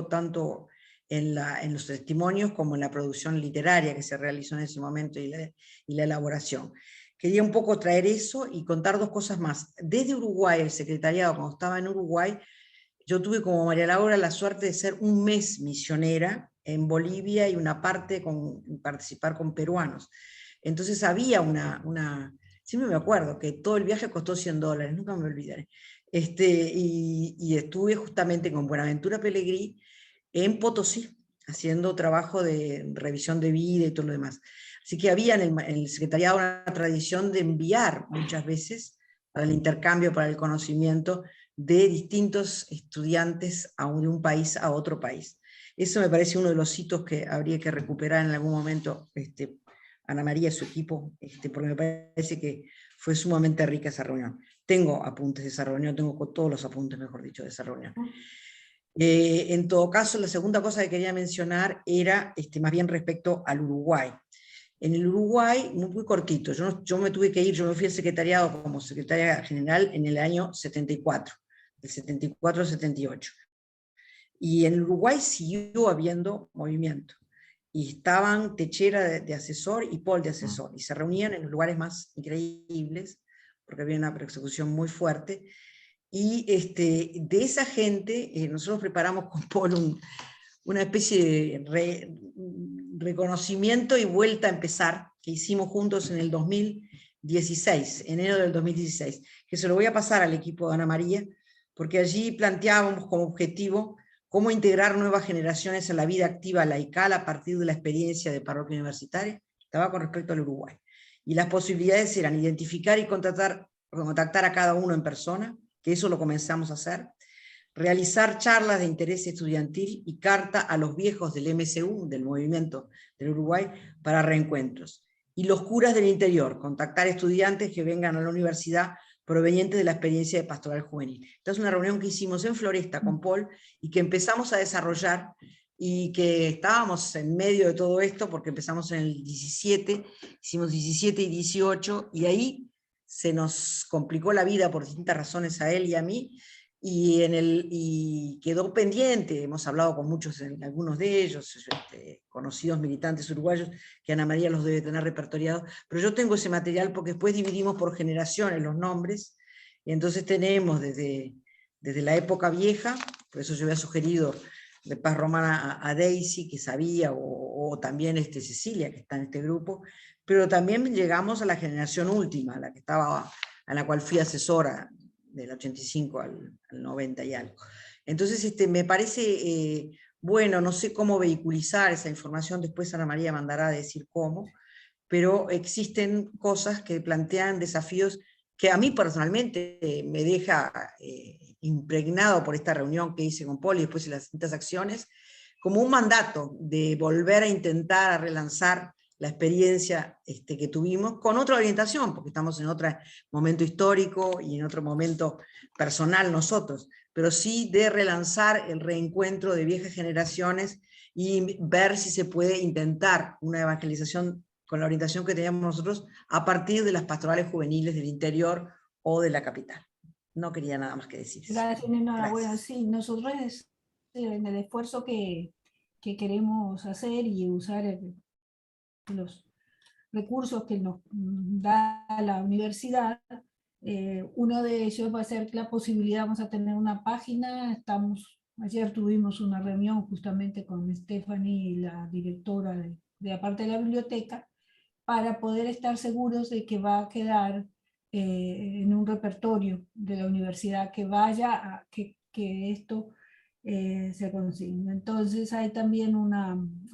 tanto en los testimonios como en la producción literaria que se realizó en ese momento y la elaboración. Quería un poco traer eso y contar dos cosas más. Desde Uruguay, el secretariado, cuando estaba en Uruguay, yo tuve como María Laura la suerte de ser un mes misionera en Bolivia y una parte participar con peruanos. Entonces había siempre me acuerdo que todo el viaje costó $100, nunca me olvidaré. Y estuve justamente con Buenaventura Pellegrí en Potosí, haciendo trabajo de revisión de vida y todo lo demás. Así que había en el secretariado una tradición de enviar muchas veces para el intercambio, para el conocimiento de distintos estudiantes de un país a otro país. Eso me parece uno de los hitos que habría que recuperar en algún momento, Ana María y su equipo, porque me parece que fue sumamente rica esa reunión. Tengo apuntes de esa reunión, tengo todos los apuntes, mejor dicho, de esa reunión. En todo caso, la segunda cosa que quería mencionar era más bien respecto al Uruguay. En el Uruguay, muy cortito, yo me tuve que ir, yo me fui al secretariado como secretaria general en el año 74, del 74 al 78. Y en el Uruguay siguió habiendo movimiento. Y estaban Techera de asesor y Paul de asesor, y se reunían en los lugares más increíbles, porque había una persecución muy fuerte, y de esa gente nosotros preparamos con Paul una especie de reconocimiento y vuelta a empezar, que hicimos juntos en el 2016, enero del 2016, que se lo voy a pasar al equipo de Ana María, porque allí planteábamos como objetivo cómo integrar nuevas generaciones a la vida activa laical a partir de la experiencia de parroquia universitaria, estaba con respecto al Uruguay. Y las posibilidades eran identificar y contactar a cada uno en persona, que eso lo comenzamos a hacer, realizar charlas de interés estudiantil y carta a los viejos del MSU, del movimiento del Uruguay, para reencuentros. Y los curas del interior, contactar estudiantes que vengan a la universidad proveniente de la experiencia de pastoral juvenil. Esta es una reunión que hicimos en Floresta con Paul y que empezamos a desarrollar y que estábamos en medio de todo esto porque empezamos en el 17, hicimos 17 y 18 y ahí se nos complicó la vida por distintas razones a él y a mí y quedó pendiente. Hemos hablado con muchos, algunos de ellos, conocidos militantes uruguayos, que Ana María los debe tener repertoriados, pero yo tengo ese material porque después dividimos por generaciones los nombres, y entonces tenemos desde la época vieja, por eso yo había sugerido de Paz Romana a Daisy, que sabía, o también Cecilia, que está en este grupo, pero también llegamos a la generación última, a la cual fui asesora, del 85 al 90 y algo. Entonces me parece, bueno, no sé cómo vehiculizar esa información, después Ana María mandará a decir cómo, pero existen cosas que plantean desafíos que a mí personalmente me deja impregnado por esta reunión que hice con Paul y después de las distintas acciones, como un mandato de volver a intentar a relanzar la experiencia que tuvimos con otra orientación, porque estamos en otro momento histórico y en otro momento personal nosotros, pero sí de relanzar el reencuentro de viejas generaciones y ver si se puede intentar una evangelización con la orientación que teníamos nosotros a partir de las pastorales juveniles del interior o de la capital. No quería nada más que decir eso. Gracias, enhorabuena. Sí, nosotros en el esfuerzo que queremos hacer y usar los recursos que nos da la universidad, uno de ellos va a ser la posibilidad, vamos a tener una página, ayer tuvimos una reunión justamente con Stephanie, la directora de aparte de la biblioteca, para poder estar seguros de que va a quedar en un repertorio de la universidad que vaya a que esto se consiga. Entonces hay también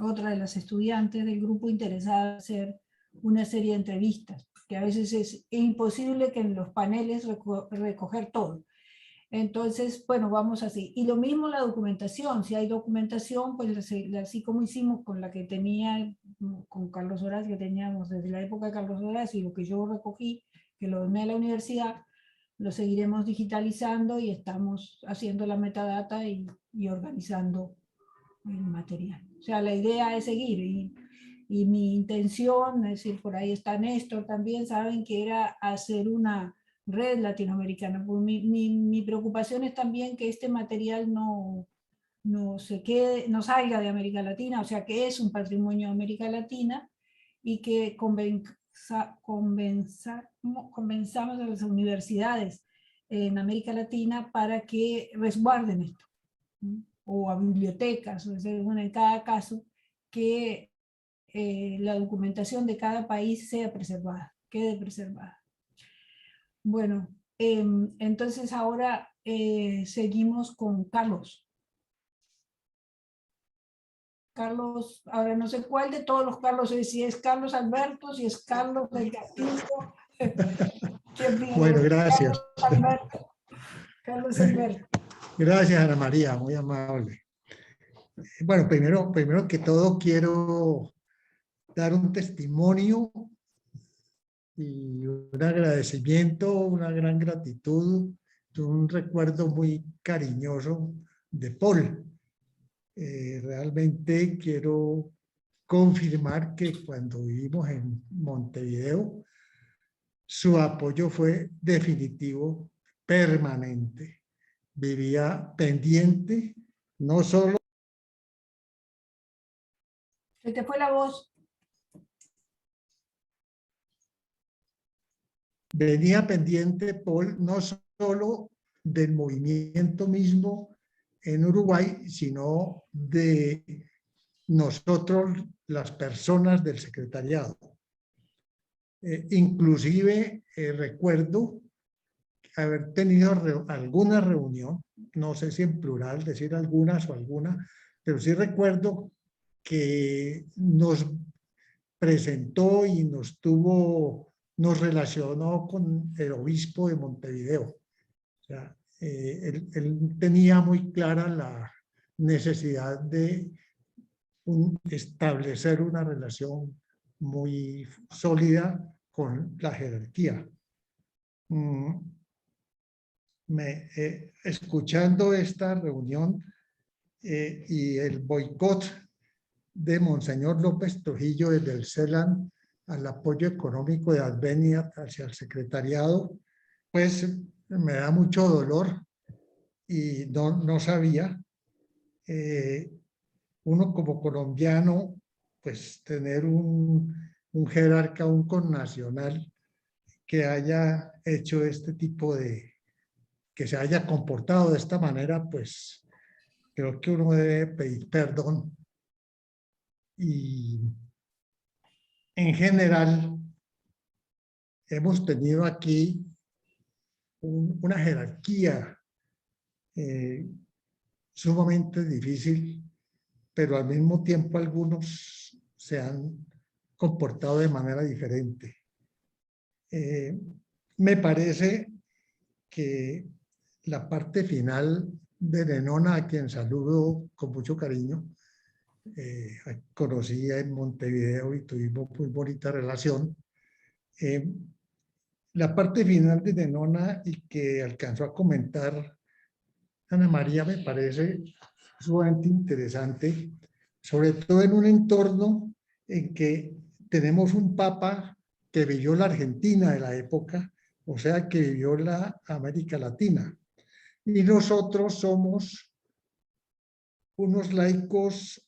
otra de las estudiantes del grupo interesada en hacer una serie de entrevistas, que a veces es imposible que en los paneles recoger todo. Entonces, bueno, vamos así. Y lo mismo la documentación. Si hay documentación, pues así como hicimos con la que tenía, con Carlos Horacio, que teníamos desde la época de Carlos Horacio, y lo que yo recogí, que lo doné a la universidad, lo seguiremos digitalizando y estamos haciendo la metadata y organizando el material. O sea, la idea es seguir. Y mi intención, es decir, por ahí está Néstor también, saben que era hacer una red latinoamericana. Pues mi preocupación es también que este material no salga de América Latina, o sea que es un patrimonio de América Latina, y que convenzamos a las universidades en América Latina para que resguarden esto, ¿sí? O a bibliotecas, o sea, bueno, en cada caso, que la documentación de cada país sea preservada, quede preservada. Bueno, entonces ahora seguimos con Carlos. Carlos, ahora no sé cuál de todos los Carlos es, si es Carlos Alberto, si es Carlos del Castillo. Bueno, gracias. Carlos Alberto. Gracias, Ana María, muy amable. Bueno, primero que todo quiero dar un testimonio y un agradecimiento, una gran gratitud, un recuerdo muy cariñoso de Paul. Realmente quiero confirmar que cuando vivimos en Montevideo, su apoyo fue definitivo, permanente. Vivía pendiente, no solo... Se te fue la voz. Venía pendiente, Paul, no solo del movimiento mismo en Uruguay, sino de nosotros, las personas del secretariado. Inclusive recuerdo haber tenido alguna reunión, no sé si en plural, decir algunas o alguna, pero sí recuerdo que nos presentó y nos relacionó con el obispo de Montevideo. O sea, él tenía muy clara la necesidad de establecer una relación muy sólida con la jerarquía. escuchando esta reunión y el boicot de Monseñor López Trujillo desde el CELAN al apoyo económico de Advenia hacia el secretariado, pues me da mucho dolor y no sabía. Uno como colombiano, pues tener un jerarca, un connacional que haya hecho este tipo de, que se haya comportado de esta manera, pues creo que uno debe pedir perdón. Y en general hemos tenido aquí una jerarquía sumamente difícil, pero al mismo tiempo algunos se han comportado de manera diferente. Me parece que la parte final de Nenona, a quien saludo con mucho cariño, conocí en Montevideo y tuvimos muy bonita relación. La parte final de Nenona y que alcanzó a comentar Ana María me parece sumamente interesante, sobre todo en un entorno en que tenemos un papa que vivió la Argentina de la época, o sea, que vivió la América Latina. Y nosotros somos unos laicos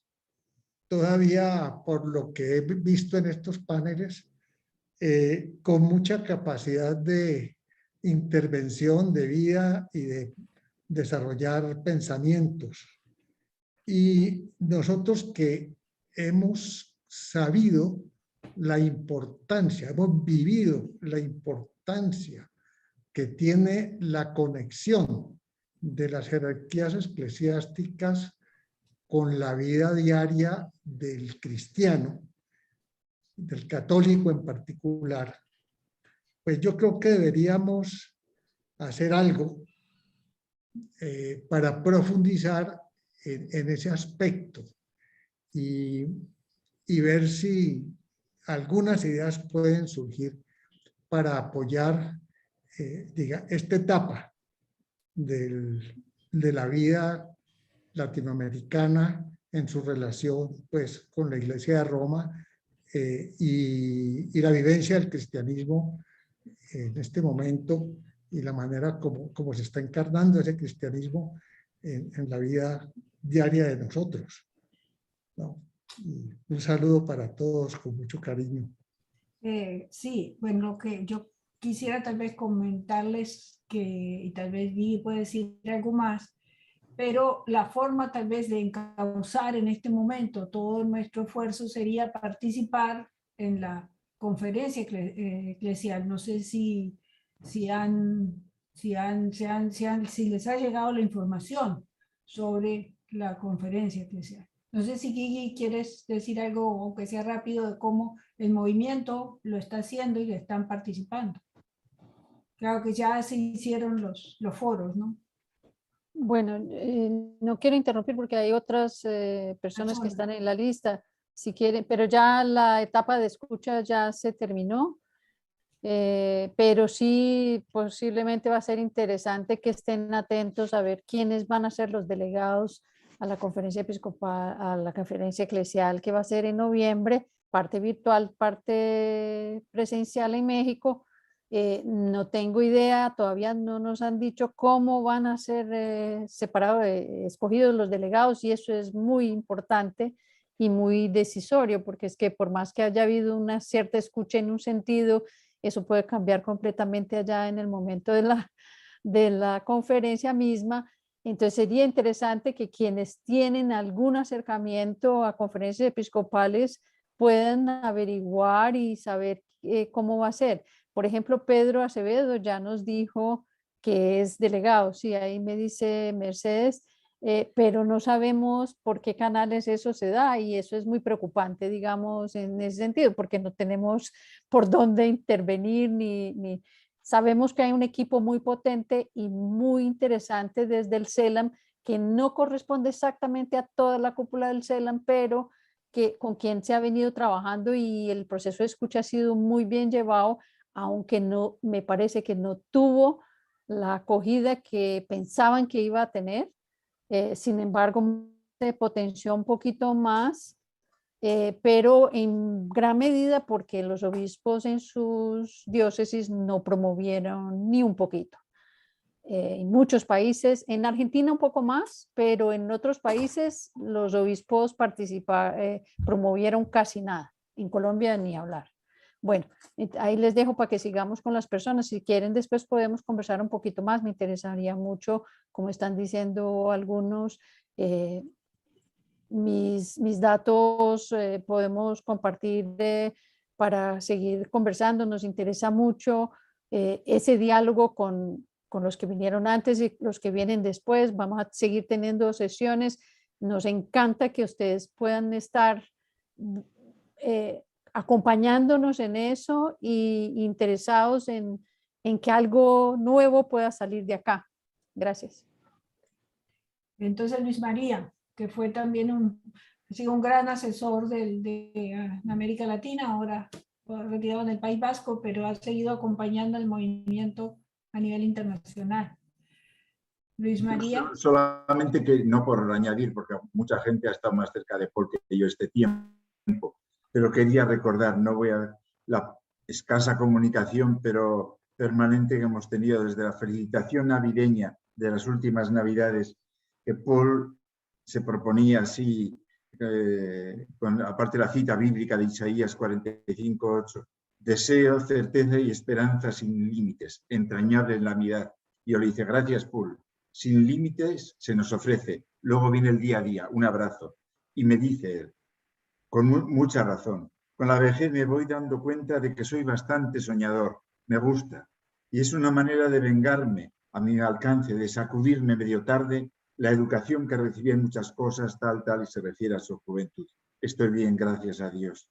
todavía, por lo que he visto en estos paneles, con mucha capacidad de intervención de vida y de desarrollar pensamientos. Y nosotros que hemos sabido la importancia, hemos vivido la importancia que tiene la conexión de las jerarquías eclesiásticas con la vida diaria del cristiano, del católico en particular, pues yo creo que deberíamos hacer algo para profundizar en ese aspecto y ver si algunas ideas pueden surgir para apoyar esta etapa de la vida latinoamericana en su relación pues, con la Iglesia de Roma y la vivencia del cristianismo en este momento y la manera como se está encarnando ese cristianismo en la vida diaria de nosotros, ¿no? Y un saludo para todos con mucho cariño. Sí, bueno, lo que yo quisiera tal vez comentarles y tal vez Vivi puede decir algo más, pero la forma tal vez de encauzar en este momento todo nuestro esfuerzo sería participar en la conferencia eclesial. No sé si les ha llegado la información sobre la conferencia eclesial. No sé si Gigi quieres decir algo, aunque sea rápido, de cómo el movimiento lo está haciendo y le están participando. Claro que ya se hicieron los foros, ¿no? Bueno, no quiero interrumpir porque hay otras personas que están en la lista, si quieren, pero ya la etapa de escucha ya se terminó, pero sí posiblemente va a ser interesante que estén atentos a ver quiénes van a ser los delegados a la conferencia episcopal, a la conferencia eclesial que va a ser en noviembre, parte virtual, parte presencial en México. No tengo idea, todavía no nos han dicho cómo van a ser separados, escogidos los delegados, y eso es muy importante y muy decisorio, porque es que por más que haya habido una cierta escucha en un sentido, eso puede cambiar completamente allá en el momento de la conferencia misma. Entonces sería interesante que quienes tienen algún acercamiento a conferencias episcopales puedan averiguar y saber cómo va a ser. Por ejemplo, Pedro Acevedo ya nos dijo que es delegado, sí, ahí me dice Mercedes, pero no sabemos por qué canales eso se da, y eso es muy preocupante, digamos, en ese sentido, porque no tenemos por dónde intervenir, ni sabemos que hay un equipo muy potente y muy interesante desde el CELAM, que no corresponde exactamente a toda la cúpula del CELAM, pero con quien se ha venido trabajando, y el proceso de escucha ha sido muy bien llevado, aunque no, me parece que no tuvo la acogida que pensaban que iba a tener. Sin embargo, se potenció un poquito más, pero en gran medida porque los obispos en sus diócesis no promovieron ni un poquito. En muchos países, en Argentina un poco más, pero en otros países los obispos promovieron casi nada. En Colombia ni hablar. Bueno, ahí les dejo para que sigamos con las personas. Si quieren, después podemos conversar un poquito más. Me interesaría mucho, como están diciendo algunos, mis datos podemos compartir para seguir conversando. Nos interesa mucho ese diálogo con los que vinieron antes y los que vienen después. Vamos a seguir teniendo sesiones. Nos encanta que ustedes puedan estar acompañándonos en eso y interesados en que algo nuevo pueda salir de acá. Gracias. Entonces, Luis María, que fue también ha sido un gran asesor de América Latina, ahora retirado en el País Vasco, pero ha seguido acompañando el movimiento a nivel internacional. Luis María. Solamente que, no por añadir, porque mucha gente ha estado más cerca de Paul que yo este tiempo, pero quería recordar, no voy a la escasa comunicación, pero permanente que hemos tenido desde la felicitación navideña de las últimas Navidades, que Paul se proponía así, aparte de la cita bíblica de Isaías 45:8, deseo, certeza y esperanza sin límites, entrañable en la mitad. Y yo le dice, gracias, Paul. Sin límites se nos ofrece. Luego viene el día a día, un abrazo. Y me dice él, con mucha razón, con la vejez me voy dando cuenta de que soy bastante soñador. Me gusta. Y es una manera de vengarme a mi alcance, de sacudirme medio tarde la educación que recibí en muchas cosas, tal, y se refiere a su juventud. Estoy bien, gracias a Dios.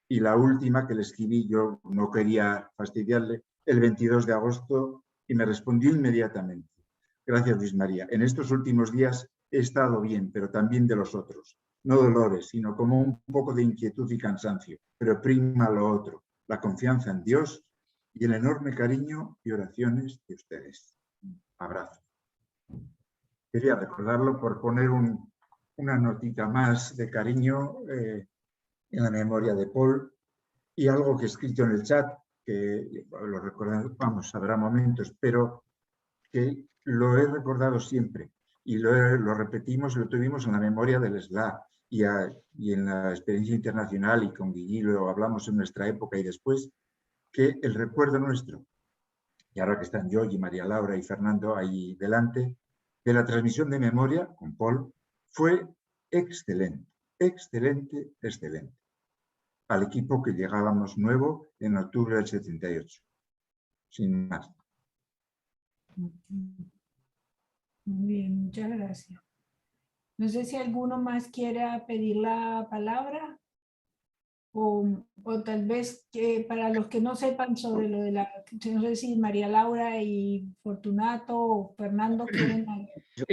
Y la última que le escribí, yo no quería fastidiarle, el 22 de agosto, y me respondió inmediatamente. Gracias, Luis María. En estos últimos días he estado bien, pero también de los otros. No dolores, sino como un poco de inquietud y cansancio, pero prima lo otro, la confianza en Dios y el enorme cariño y oraciones de ustedes. Abrazo. Quería recordarlo por poner una notita más de cariño en la memoria de Paul y algo que he escrito en el chat, que lo recordamos, habrá momentos, pero que lo he recordado siempre y lo repetimos y lo tuvimos en la memoria del SLA y en la experiencia internacional, y con Guigui lo hablamos en nuestra época y después, que el recuerdo nuestro, y ahora que están yo y María Laura y Fernando ahí delante, de la transmisión de memoria con Paul, fue excelente, excelente, excelente. Al equipo que llegábamos nuevo en octubre del 78. Sin más. Muy bien, muchas gracias. No sé si alguno más quiera pedir la palabra o tal vez que para los que no sepan sobre lo de no sé si María Laura y Fortunato o Fernando quieren. Yo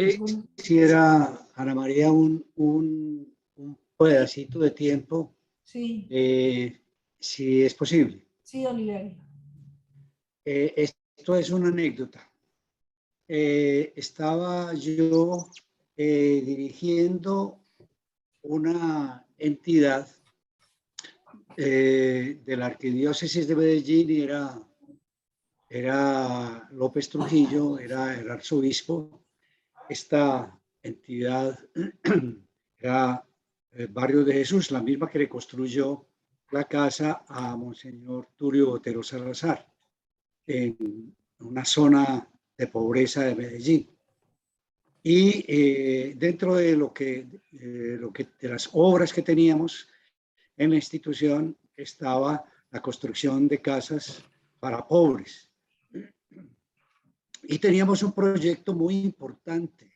quisiera, Ana María, un pedacito de tiempo, sí. Si es posible. Sí, Oliverio. Esto es una anécdota. Estaba yo dirigiendo una entidad de la arquidiócesis de Medellín y era López Trujillo, era el arzobispo. Esta entidad era el Barrio de Jesús, la misma que le construyó la casa a Monseñor Tulio Botero Salazar, en una zona de pobreza de Medellín. Y dentro de de las obras que teníamos en la institución estaba la construcción de casas para pobres. Y teníamos un proyecto muy importante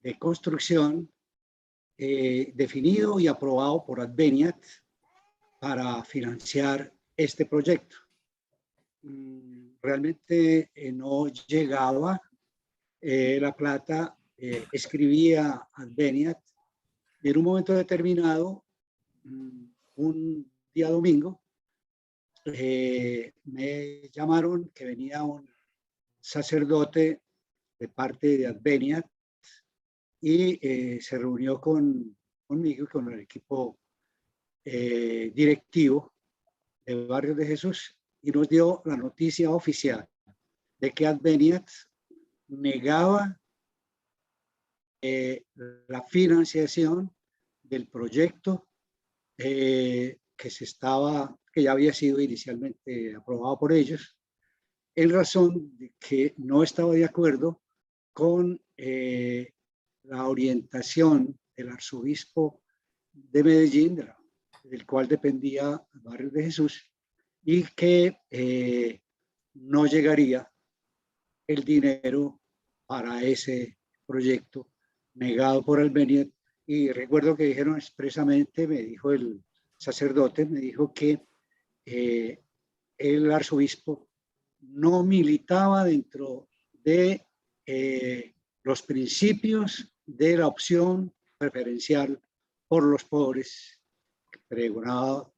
de construcción definido y aprobado por Adveniat para financiar este proyecto. Realmente no llegaba la plata, escribía Adveniat y en un momento determinado, un día domingo, me llamaron que venía un sacerdote de parte de Adveniat y se reunió conmigo y con el equipo directivo de Barrios de Jesús y nos dio la noticia oficial de que Adveniat negaba la financiación del proyecto que ya había sido inicialmente aprobado por ellos, en razón de que no estaba de acuerdo con la orientación del arzobispo de Medellín, del cual dependía Barrios de Jesús, y que no llegaría el dinero para ese proyecto negado por Adveniat. Y recuerdo que dijeron expresamente, me dijo el sacerdote, me dijo que el arzobispo no militaba dentro de los principios de la opción preferencial por los pobres, pregonado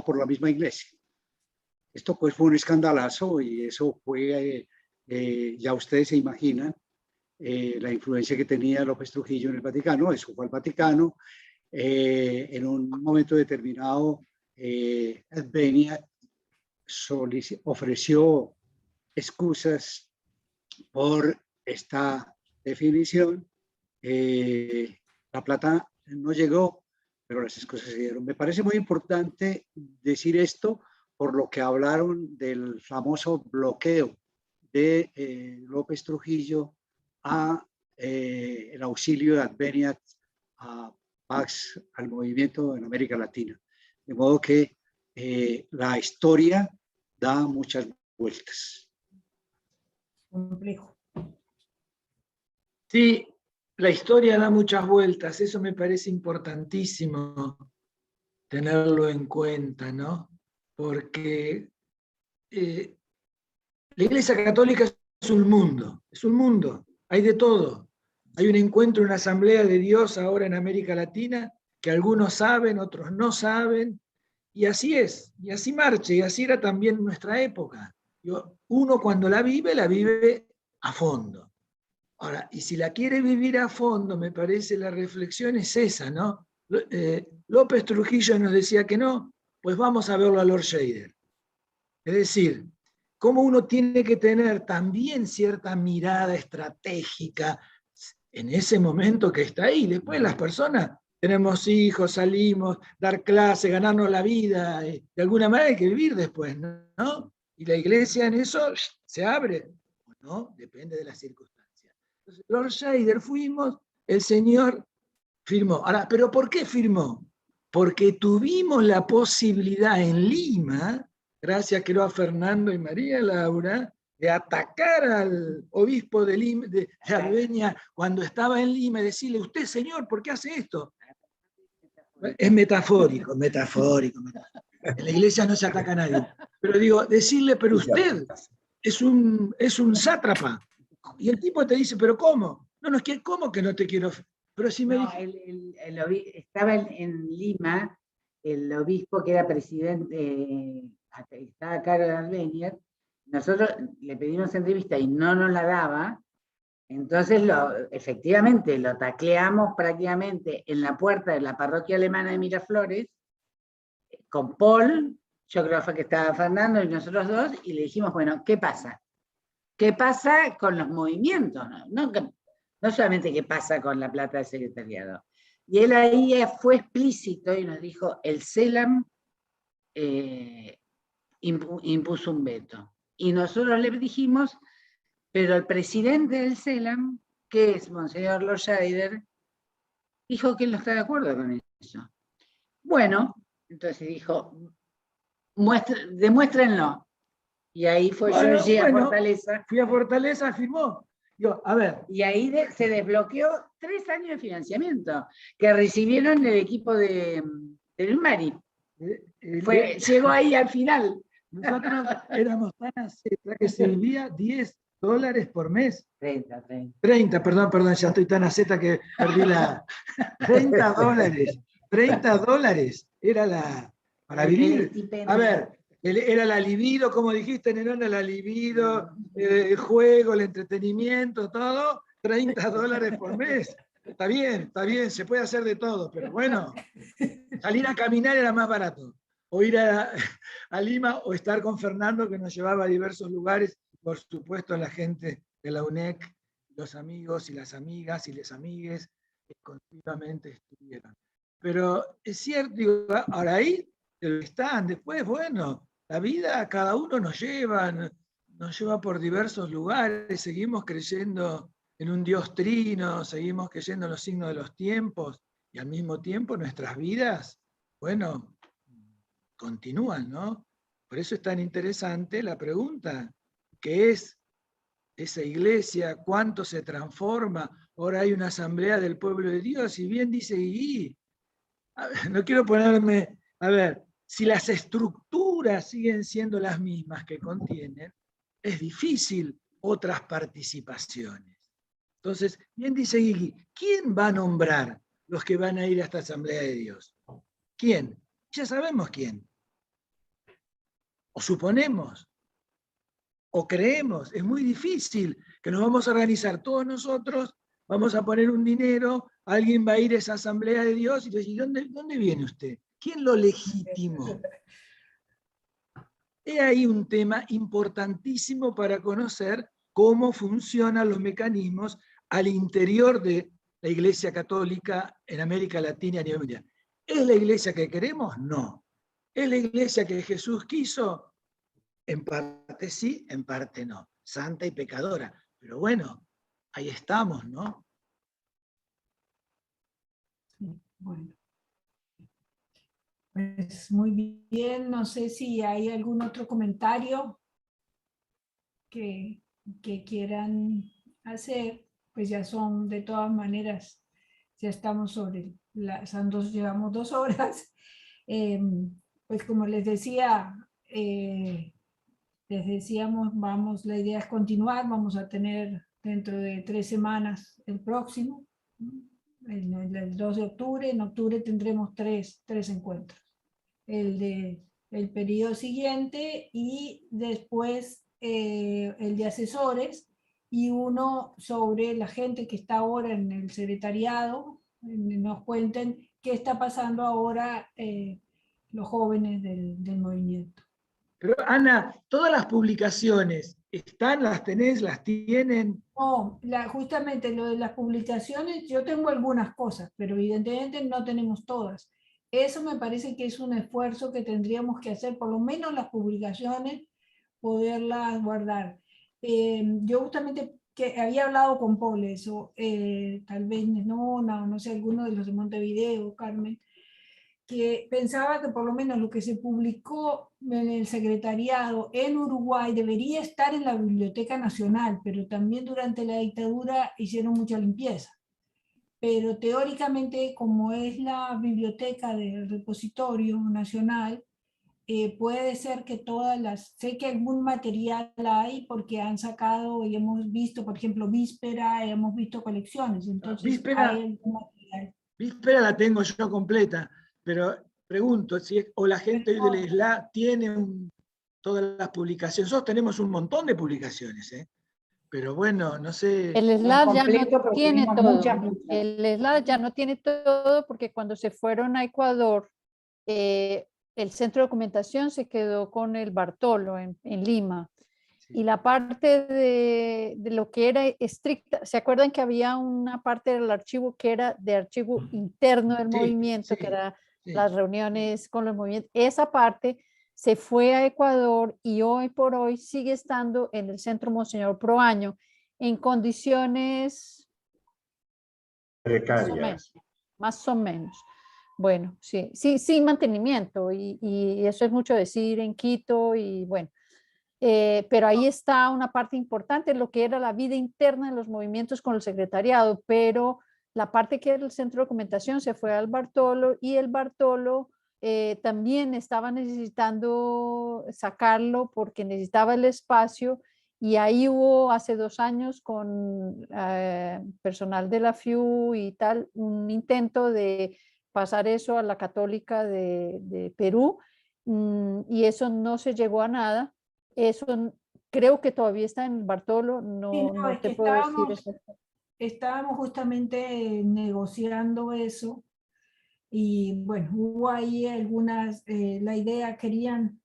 por la misma iglesia. Esto pues fue un escandalazo y eso fue, ya ustedes se imaginan, la influencia que tenía López Trujillo en el Vaticano. Eso fue al Vaticano. En un momento determinado, Adveniat ofreció excusas por esta definición. La plata no llegó, pero las excusas se dieron. Me parece muy importante decir esto por lo que hablaron del famoso bloqueo de López Trujillo a el auxilio de Adveniat a Pax, al movimiento en América Latina. De modo que la historia da muchas vueltas. Complejo. Sí, la historia da muchas vueltas, eso me parece importantísimo tenerlo en cuenta, ¿no? Porque la Iglesia Católica es un mundo, hay de todo. Hay un encuentro, una asamblea de Dios ahora en América Latina, que algunos saben, otros no saben, y así es, y así marcha, y así era también nuestra época. Uno cuando la vive a fondo. Ahora, y si la quiere vivir a fondo, me parece la reflexión es esa, ¿no? López Trujillo nos decía que no, pues vamos a verlo a Lord Shader. Es decir, cómo uno tiene que tener también cierta mirada estratégica en ese momento que está ahí. Después las personas tenemos hijos, salimos, dar clases, ganarnos la vida, de alguna manera hay que vivir después, ¿no? Y la iglesia en eso se abre, ¿no? Depende de las circunstancias. Entonces, Lord Shader fuimos, el Señor firmó. Ahora, ¿pero por qué firmó? Porque tuvimos la posibilidad en Lima, gracias creo a Fernando y María Laura, de atacar al obispo de Lima, de Adveniat, cuando estaba en Lima, y decirle, usted señor, ¿por qué hace esto? Es metafórico. En la iglesia no se ataca a nadie. Pero digo, decirle, pero usted es un sátrapa. Y el tipo te dice, ¿pero cómo? No, es que, ¿cómo que no te quiero? Pero si me estaba en Lima el obispo que era presidente, estaba a cargo de Adveniat. Nosotros le pedimos entrevista y no nos la daba, entonces efectivamente lo tacleamos prácticamente en la puerta de la parroquia alemana de Miraflores, con Paul, yo creo que fue que estaba Fernando y nosotros dos, y le dijimos, bueno, ¿qué pasa? ¿Qué pasa con los movimientos? No solamente qué pasa con la plata del secretariado. Y él ahí fue explícito y nos dijo, el CELAM impuso un veto. Y nosotros le dijimos, pero el presidente del CELAM, que es Monseñor Lord Shader, dijo que él no está de acuerdo con eso. Bueno, entonces dijo, demuéstrenlo. Y ahí fue Georgie a Fortaleza. Fui a Fortaleza, firmó. A ver. Y ahí se desbloqueó 3 años de financiamiento que recibieron el equipo del Mari. Llegó ahí al final. Nosotros éramos tan aceta que servía $10 por mes. 30, perdón, ya estoy tan aceta que perdí la... $30. $30 era para vivir. A ver, Era la libido, como dijiste, Nerona, la libido, el juego, el entretenimiento, todo, $30 por mes. Está bien, se puede hacer de todo, pero bueno, salir a caminar era más barato. O ir a Lima o estar con Fernando, que nos llevaba a diversos lugares, por supuesto la gente de la UNEC, los amigos y las amigas y les amigues que continuamente estuvieron. Pero es cierto, digo, ahora ahí están, después, bueno, la vida a cada uno nos lleva por diversos lugares, seguimos creyendo en un Dios trino, seguimos creyendo en los signos de los tiempos, y al mismo tiempo nuestras vidas, bueno, continúan, ¿no? Por eso es tan interesante la pregunta, ¿qué es esa iglesia? ¿Cuánto se transforma? Ahora hay una asamblea del pueblo de Dios, y bien dice Guigui, no quiero ponerme, a ver, si las estructuras siguen siendo las mismas que contienen, es difícil otras participaciones. Entonces, bien dice Guigui, ¿quién va a nombrar los que van a ir a esta asamblea de Dios? ¿Quién? Ya sabemos quién. O suponemos, o creemos. Es muy difícil que nos vamos a organizar todos nosotros, vamos a poner un dinero, alguien va a ir a esa asamblea de Dios y decir, ¿dónde viene usted? ¿Quién lo legitimó? He ahí un tema importantísimo para conocer cómo funcionan los mecanismos al interior de la Iglesia Católica en América Latina y a nivel mundial. ¿Es la iglesia que queremos? No. ¿Es la iglesia que Jesús quiso? En parte sí, en parte no. Santa y pecadora. Pero bueno, ahí estamos, ¿no? Bueno. Pues muy bien, no sé si hay algún otro comentario que quieran hacer, pues ya son de todas maneras, ya estamos sobre, llevamos 2 horas. Pues como les decíamos, la idea es continuar, vamos a tener dentro de 3 semanas el próximo, el 2 de octubre, en octubre tendremos tres encuentros. El periodo siguiente y después el de asesores y uno sobre la gente que está ahora en el secretariado, nos cuenten qué está pasando ahora los jóvenes del movimiento. Pero Ana, todas las publicaciones están, las tenés, las tienen. No, justamente lo de las publicaciones, yo tengo algunas cosas, pero evidentemente no tenemos todas. Eso me parece que es un esfuerzo que tendríamos que hacer, por lo menos las publicaciones, poderlas guardar. Yo justamente que había hablado con Paul eso, tal vez no sé, alguno de los de Montevideo, Carmen, que pensaba que por lo menos lo que se publicó en el secretariado en Uruguay debería estar en la Biblioteca Nacional, pero también durante la dictadura hicieron mucha limpieza. Pero teóricamente, como es la biblioteca del repositorio nacional, puede ser que sé que algún material hay porque han sacado y hemos visto, por ejemplo, Víspera, hemos visto colecciones, entonces hay algún material. Víspera la tengo yo completa, pero pregunto si o la gente hoy del SLA tiene todas las publicaciones. Nosotros tenemos un montón de publicaciones, pero bueno, no sé. El SLAD ya no tiene todo. El SLAD ya no tiene todo porque cuando se fueron a Ecuador, el centro de documentación se quedó con el Bartolo en Lima. Sí. Y la parte de lo que era estricta, ¿se acuerdan que había una parte del archivo que era de archivo interno del movimiento, que era las reuniones con los movimientos? Esa parte se fue a Ecuador y hoy por hoy sigue estando en el Centro Monseñor Proaño en condiciones precarias. Más o menos. Bueno, sí, sin mantenimiento y eso es mucho decir en Quito y bueno, pero ahí está una parte importante, lo que era la vida interna de los movimientos con el secretariado, pero la parte que era el centro de documentación se fue al Bartolo y el Bartolo también estaba necesitando sacarlo porque necesitaba el espacio y ahí hubo hace 2 años con personal de la FIU y tal, un intento de pasar eso a la Católica de Perú y eso no se llegó a nada. Eso creo que todavía está en Bartolo, Sí, no, no, no es te que puedo decir exactamente. estábamos justamente negociando eso y bueno, hubo ahí algunas, la idea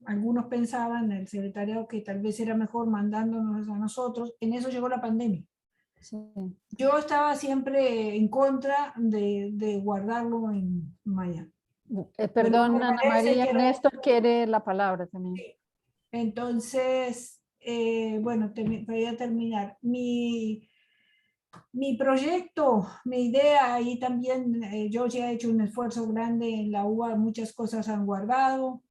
algunos pensaban, el secretariado, que tal vez era mejor mandándonos a nosotros. En eso llegó la pandemia. Sí. Yo estaba siempre en contra de guardarlo en Miami. Perdón, me Ana parece María, que Néstor quiere la palabra también. entonces, bueno, voy a terminar. Mi proyecto, mi idea, y también yo ya he hecho un esfuerzo grande en la UBA, muchas cosas han guardado.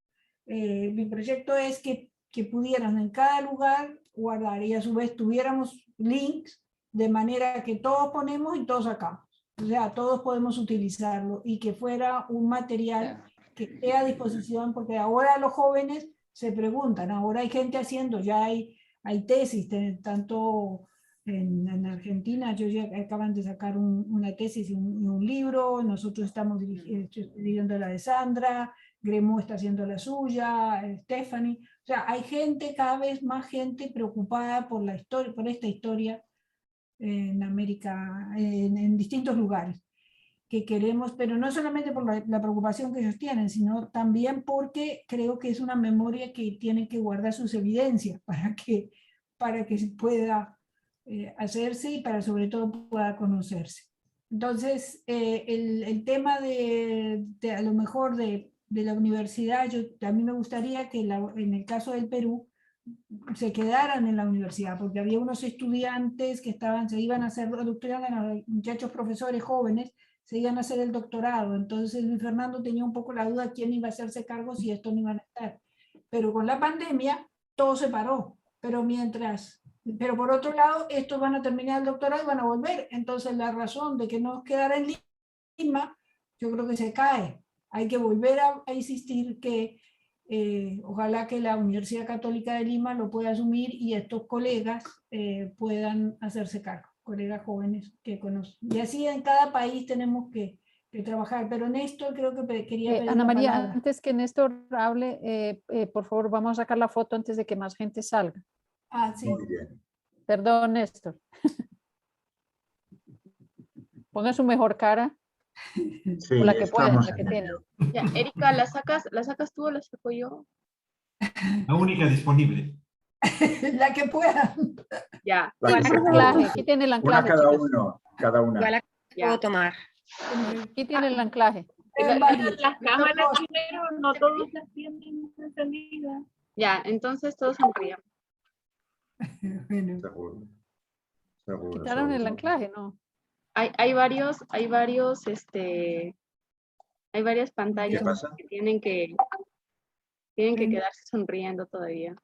Mi proyecto es que pudieran en cada lugar guardar y a su vez tuviéramos links de manera que todos ponemos y todos sacamos. O sea, todos podemos utilizarlo y que fuera un material que esté a disposición, porque ahora los jóvenes se preguntan, ahora hay gente haciendo, ya hay tesis, tanto en Argentina, ya acaban de sacar una tesis y un libro, nosotros estamos escribiendo la de Sandra, Gremo está haciendo la suya, Stephanie, o sea, hay gente, cada vez más gente preocupada por la historia, por esta historia en América, en distintos lugares, que queremos, pero no solamente por la preocupación que ellos tienen, sino también porque creo que es una memoria que tiene que guardar sus evidencias para que se pueda hacerse y para sobre todo pueda conocerse. Entonces, el tema a lo mejor de la universidad, a mí me gustaría que en el caso del Perú se quedaran en la universidad, porque había unos estudiantes que se iban a hacer doctorado, muchachos profesores jóvenes, se iban a hacer el doctorado. Entonces Luis Fernando tenía un poco la duda quién iba a hacerse cargo si esto no iban a estar. Pero con la pandemia todo se paró. Pero por otro lado, estos van a terminar el doctorado y van a volver. Entonces la razón de que no quedara en Lima, yo creo que se cae. Hay que volver a insistir que ojalá que la Universidad Católica de Lima lo pueda asumir y estos colegas puedan hacerse cargo, colegas jóvenes que conocen. Y así en cada país tenemos que trabajar. Pero Néstor creo que quería pedir Ana la María, palabra. antes que Néstor hable, por favor, vamos a sacar la foto antes de que más gente salga. Ah, sí. Muy bien. Perdón, Néstor. Ponga su mejor cara. Sí, O la que pueda, estamos la que en tiene. ello. Ya, Erika, ¿la sacas tú o la saco yo? La única disponible. La que pueda. Ya. La que El se anclaje, pueda. aquí tiene el Una anclaje, cada chicas. uno, cada una. Igual la Ya. puedo tomar. Aquí tiene el anclaje. Las cámaras primero, no todos las tienen encendidas. Ya, entonces todos sonrían. Bueno. Seguro. Seguro, Quitaron el seguro. anclaje, ¿no? Hay varias pantallas ¿Qué pasa? que tienen que quedarse sonriendo todavía.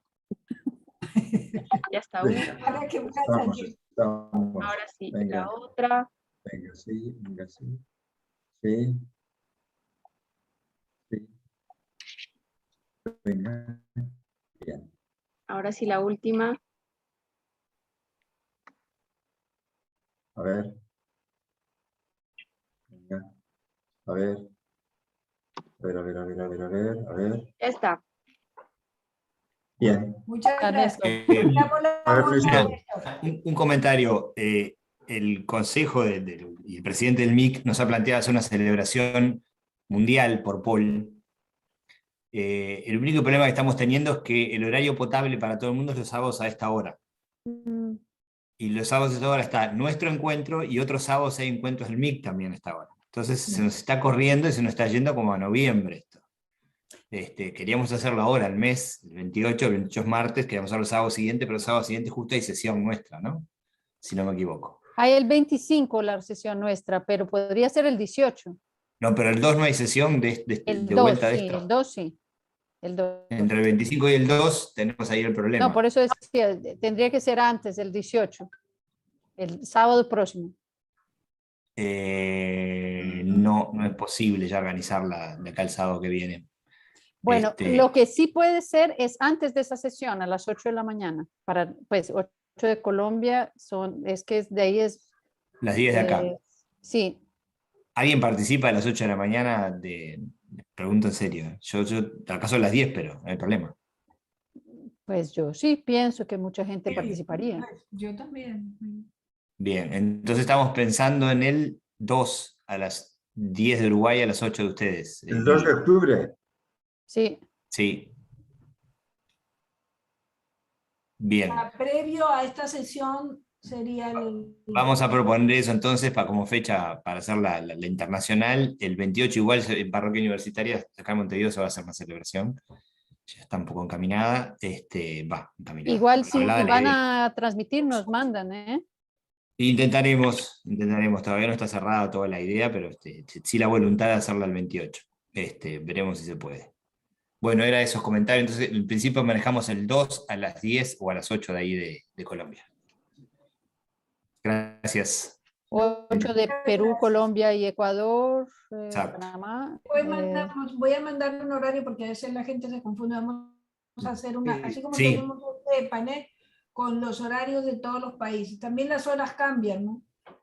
Ya está Venga, una. Ahora que estamos. Ahora sí, Venga. la otra. Venga, sí, venga, sí. Sí. Sí. Venga. Bien. Ahora sí, la última. A ver. Venga. A ver. A ver. Ya está. Bien. Muchas gracias. A ver, Néstor. Un comentario. El Consejo y el presidente del MIC nos ha planteado hacer una celebración mundial por Paul. El único problema que estamos teniendo es que el horario potable para todo el mundo es los sábados a esta hora. Y los sábados a esta hora está nuestro encuentro y otros sábados hay encuentros del MIC también a esta hora. Entonces se nos está corriendo y se nos está yendo como a noviembre esto. Queríamos hacerlo ahora, el 28 es martes, queríamos hacerlo el sábado siguiente, pero el sábado siguiente justo hay sesión nuestra, ¿no? Si no me equivoco. Hay el 25 la sesión nuestra, pero podría ser el 18. No, pero el 2 no hay sesión de El 2, vuelta de sí, esto. el 2 sí. El 2. Entre el 25 y el 2 tenemos ahí el problema. No, por eso decía, tendría que ser antes, el 18. El sábado próximo. No es posible ya organizarla de acá el sábado que viene. Bueno, lo que sí puede ser es antes de esa sesión, a las 8 de la mañana. Para, pues, 8 de Colombia, es que de ahí es... Las 10 de acá. Sí. ¿Alguien participa a las 8 de la mañana pregunto en serio. Yo acaso a las 10, pero no hay problema. Pues yo sí pienso que mucha gente participaría. Yo también. Bien, entonces estamos pensando en el 2 a las 10 de Uruguay, a las 8 de ustedes. El 2 de octubre. Sí. Sí. Bien. Previo a esta sesión sería el... Vamos a proponer eso entonces como fecha para hacer la internacional. El 28 igual en Parroquia Universitaria, acá en Montevideo se va a hacer una celebración. Ya está un poco encaminada. Encaminada. Igual si Hablada la van idea. a transmitir, nos mandan, ¿eh? Intentaremos, todavía no está cerrada toda la idea, pero sí la voluntad de hacerla el 28. Veremos si se puede. Bueno, era esos comentarios. Entonces, en principio manejamos el 2 a las 10 o a las 8 de ahí de Colombia. Gracias. 8 de Perú, Colombia y Ecuador, Panamá. Voy a mandar un horario porque a veces la gente se confunde. Vamos a hacer una, así como Sí. tenemos este panel con los horarios de todos los países. También las horas cambian, ¿no?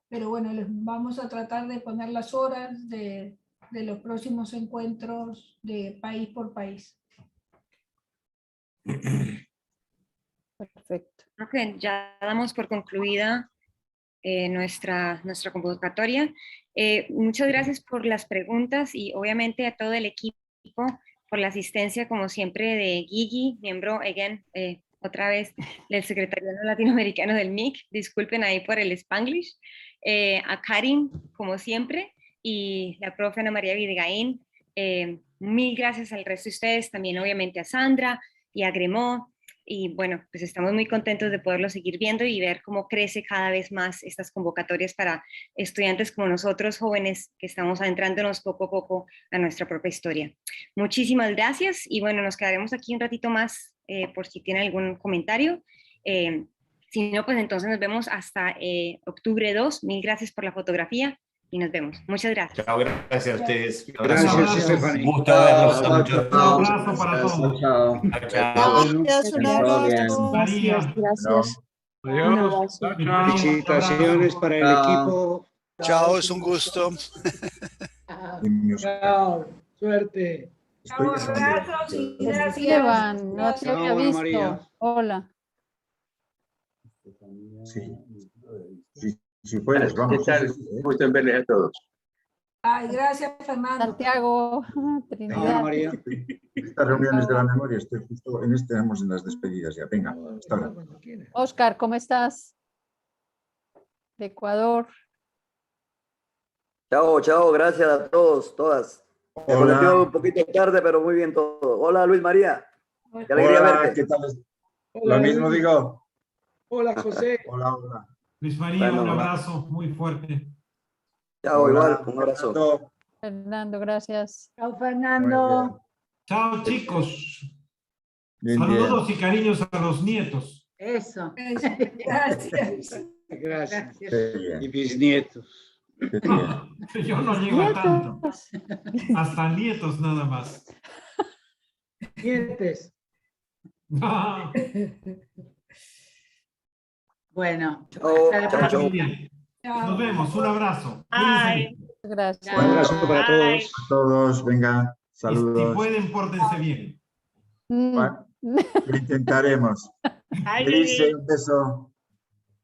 Pero bueno, les vamos a tratar de poner las horas de los próximos encuentros de país por país. Perfecto. Creo que ya damos por concluida nuestra convocatoria. Muchas gracias por las preguntas y obviamente a todo el equipo por la asistencia, como siempre, de Gigi, miembro, otra vez, del Secretariado Latinoamericano del MIC. Disculpen ahí por el Spanglish. A Karin, como siempre, y la profe Ana María Videgaín. Mil gracias al resto de ustedes, también obviamente a Sandra y a Gremó. Y bueno, pues estamos muy contentos de poderlo seguir viendo y ver cómo crece cada vez más estas convocatorias para estudiantes como nosotros, jóvenes, que estamos adentrándonos poco a poco a nuestra propia historia. Muchísimas gracias y bueno, nos quedaremos aquí un ratito más por si tienen algún comentario. Si no, pues entonces nos vemos hasta octubre 2. Mil gracias por la fotografía y nos vemos. Muchas gracias. Chao, gracias a ustedes. Un Gracias, abrazo. Stephanie. Un gusto verlos a muchos. Un abrazo para todos. Chao. Gracias, un abrazo. Gracias. Adiós. abrazo. Chao, chao. Felicitaciones para el equipo. Chao, es un gusto. Chao, suerte. Abrazos y gracias. Esteban, no te había Ana visto. María. Hola. Si puedes, vamos. ¿Qué tal? Gusto en verles a todos. Ay, gracias, Fernando. Santiago, Ana Trinidad. María. Estas reuniones de la memoria, estoy justo en estamos en las despedidas ya. Venga, hasta ahora. Oscar, ¿cómo estás? De Ecuador. Chao, chao, gracias a todos, todas. Me Hola. conecté un poquito tarde, pero muy bien todo. Hola, Luis María. Qué alegría Hola, verte. ¿qué tal? Hola, Lo mismo Luis. digo. Hola, José. Hola. Luis María, Bueno, un hola. abrazo muy fuerte. Chao, Hola, igual, un abrazo. Fernando. Fernando, gracias. Chao, Muy Fernando. Chao, chicos. Bien, Saludos y cariños a los nietos. Eso. Gracias. Gracias. Qué bien, Y bisnietos. qué bien. Yo no llego a tanto. Hasta nietos nada más. Dientes. Ah, Bueno. Chao, hasta la chao, chao. próxima. nos vemos, un abrazo. Ay, Gracias. Un abrazo para todos. A todos, venga, Y si saludos. pueden, pórtense bien. Bueno, lo intentaremos. ay, Elise, Gigi. un beso.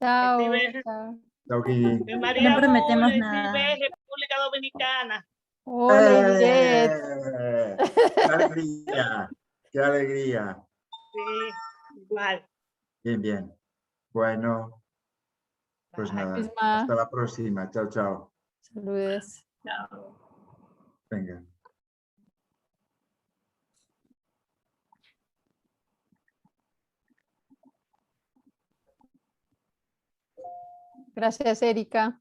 Chao. Estive- Chao. Chao, Kiki. de María No prometemos Lourdes, nada. Estive, República Dominicana. Hola, Ivette. ¡Qué alegría! ¡Qué alegría! Sí, igual. Bien, bien. Bueno, pues nada, Misma. hasta la próxima. Chao, chao. Saludes. Chao. Venga. Gracias, Erika.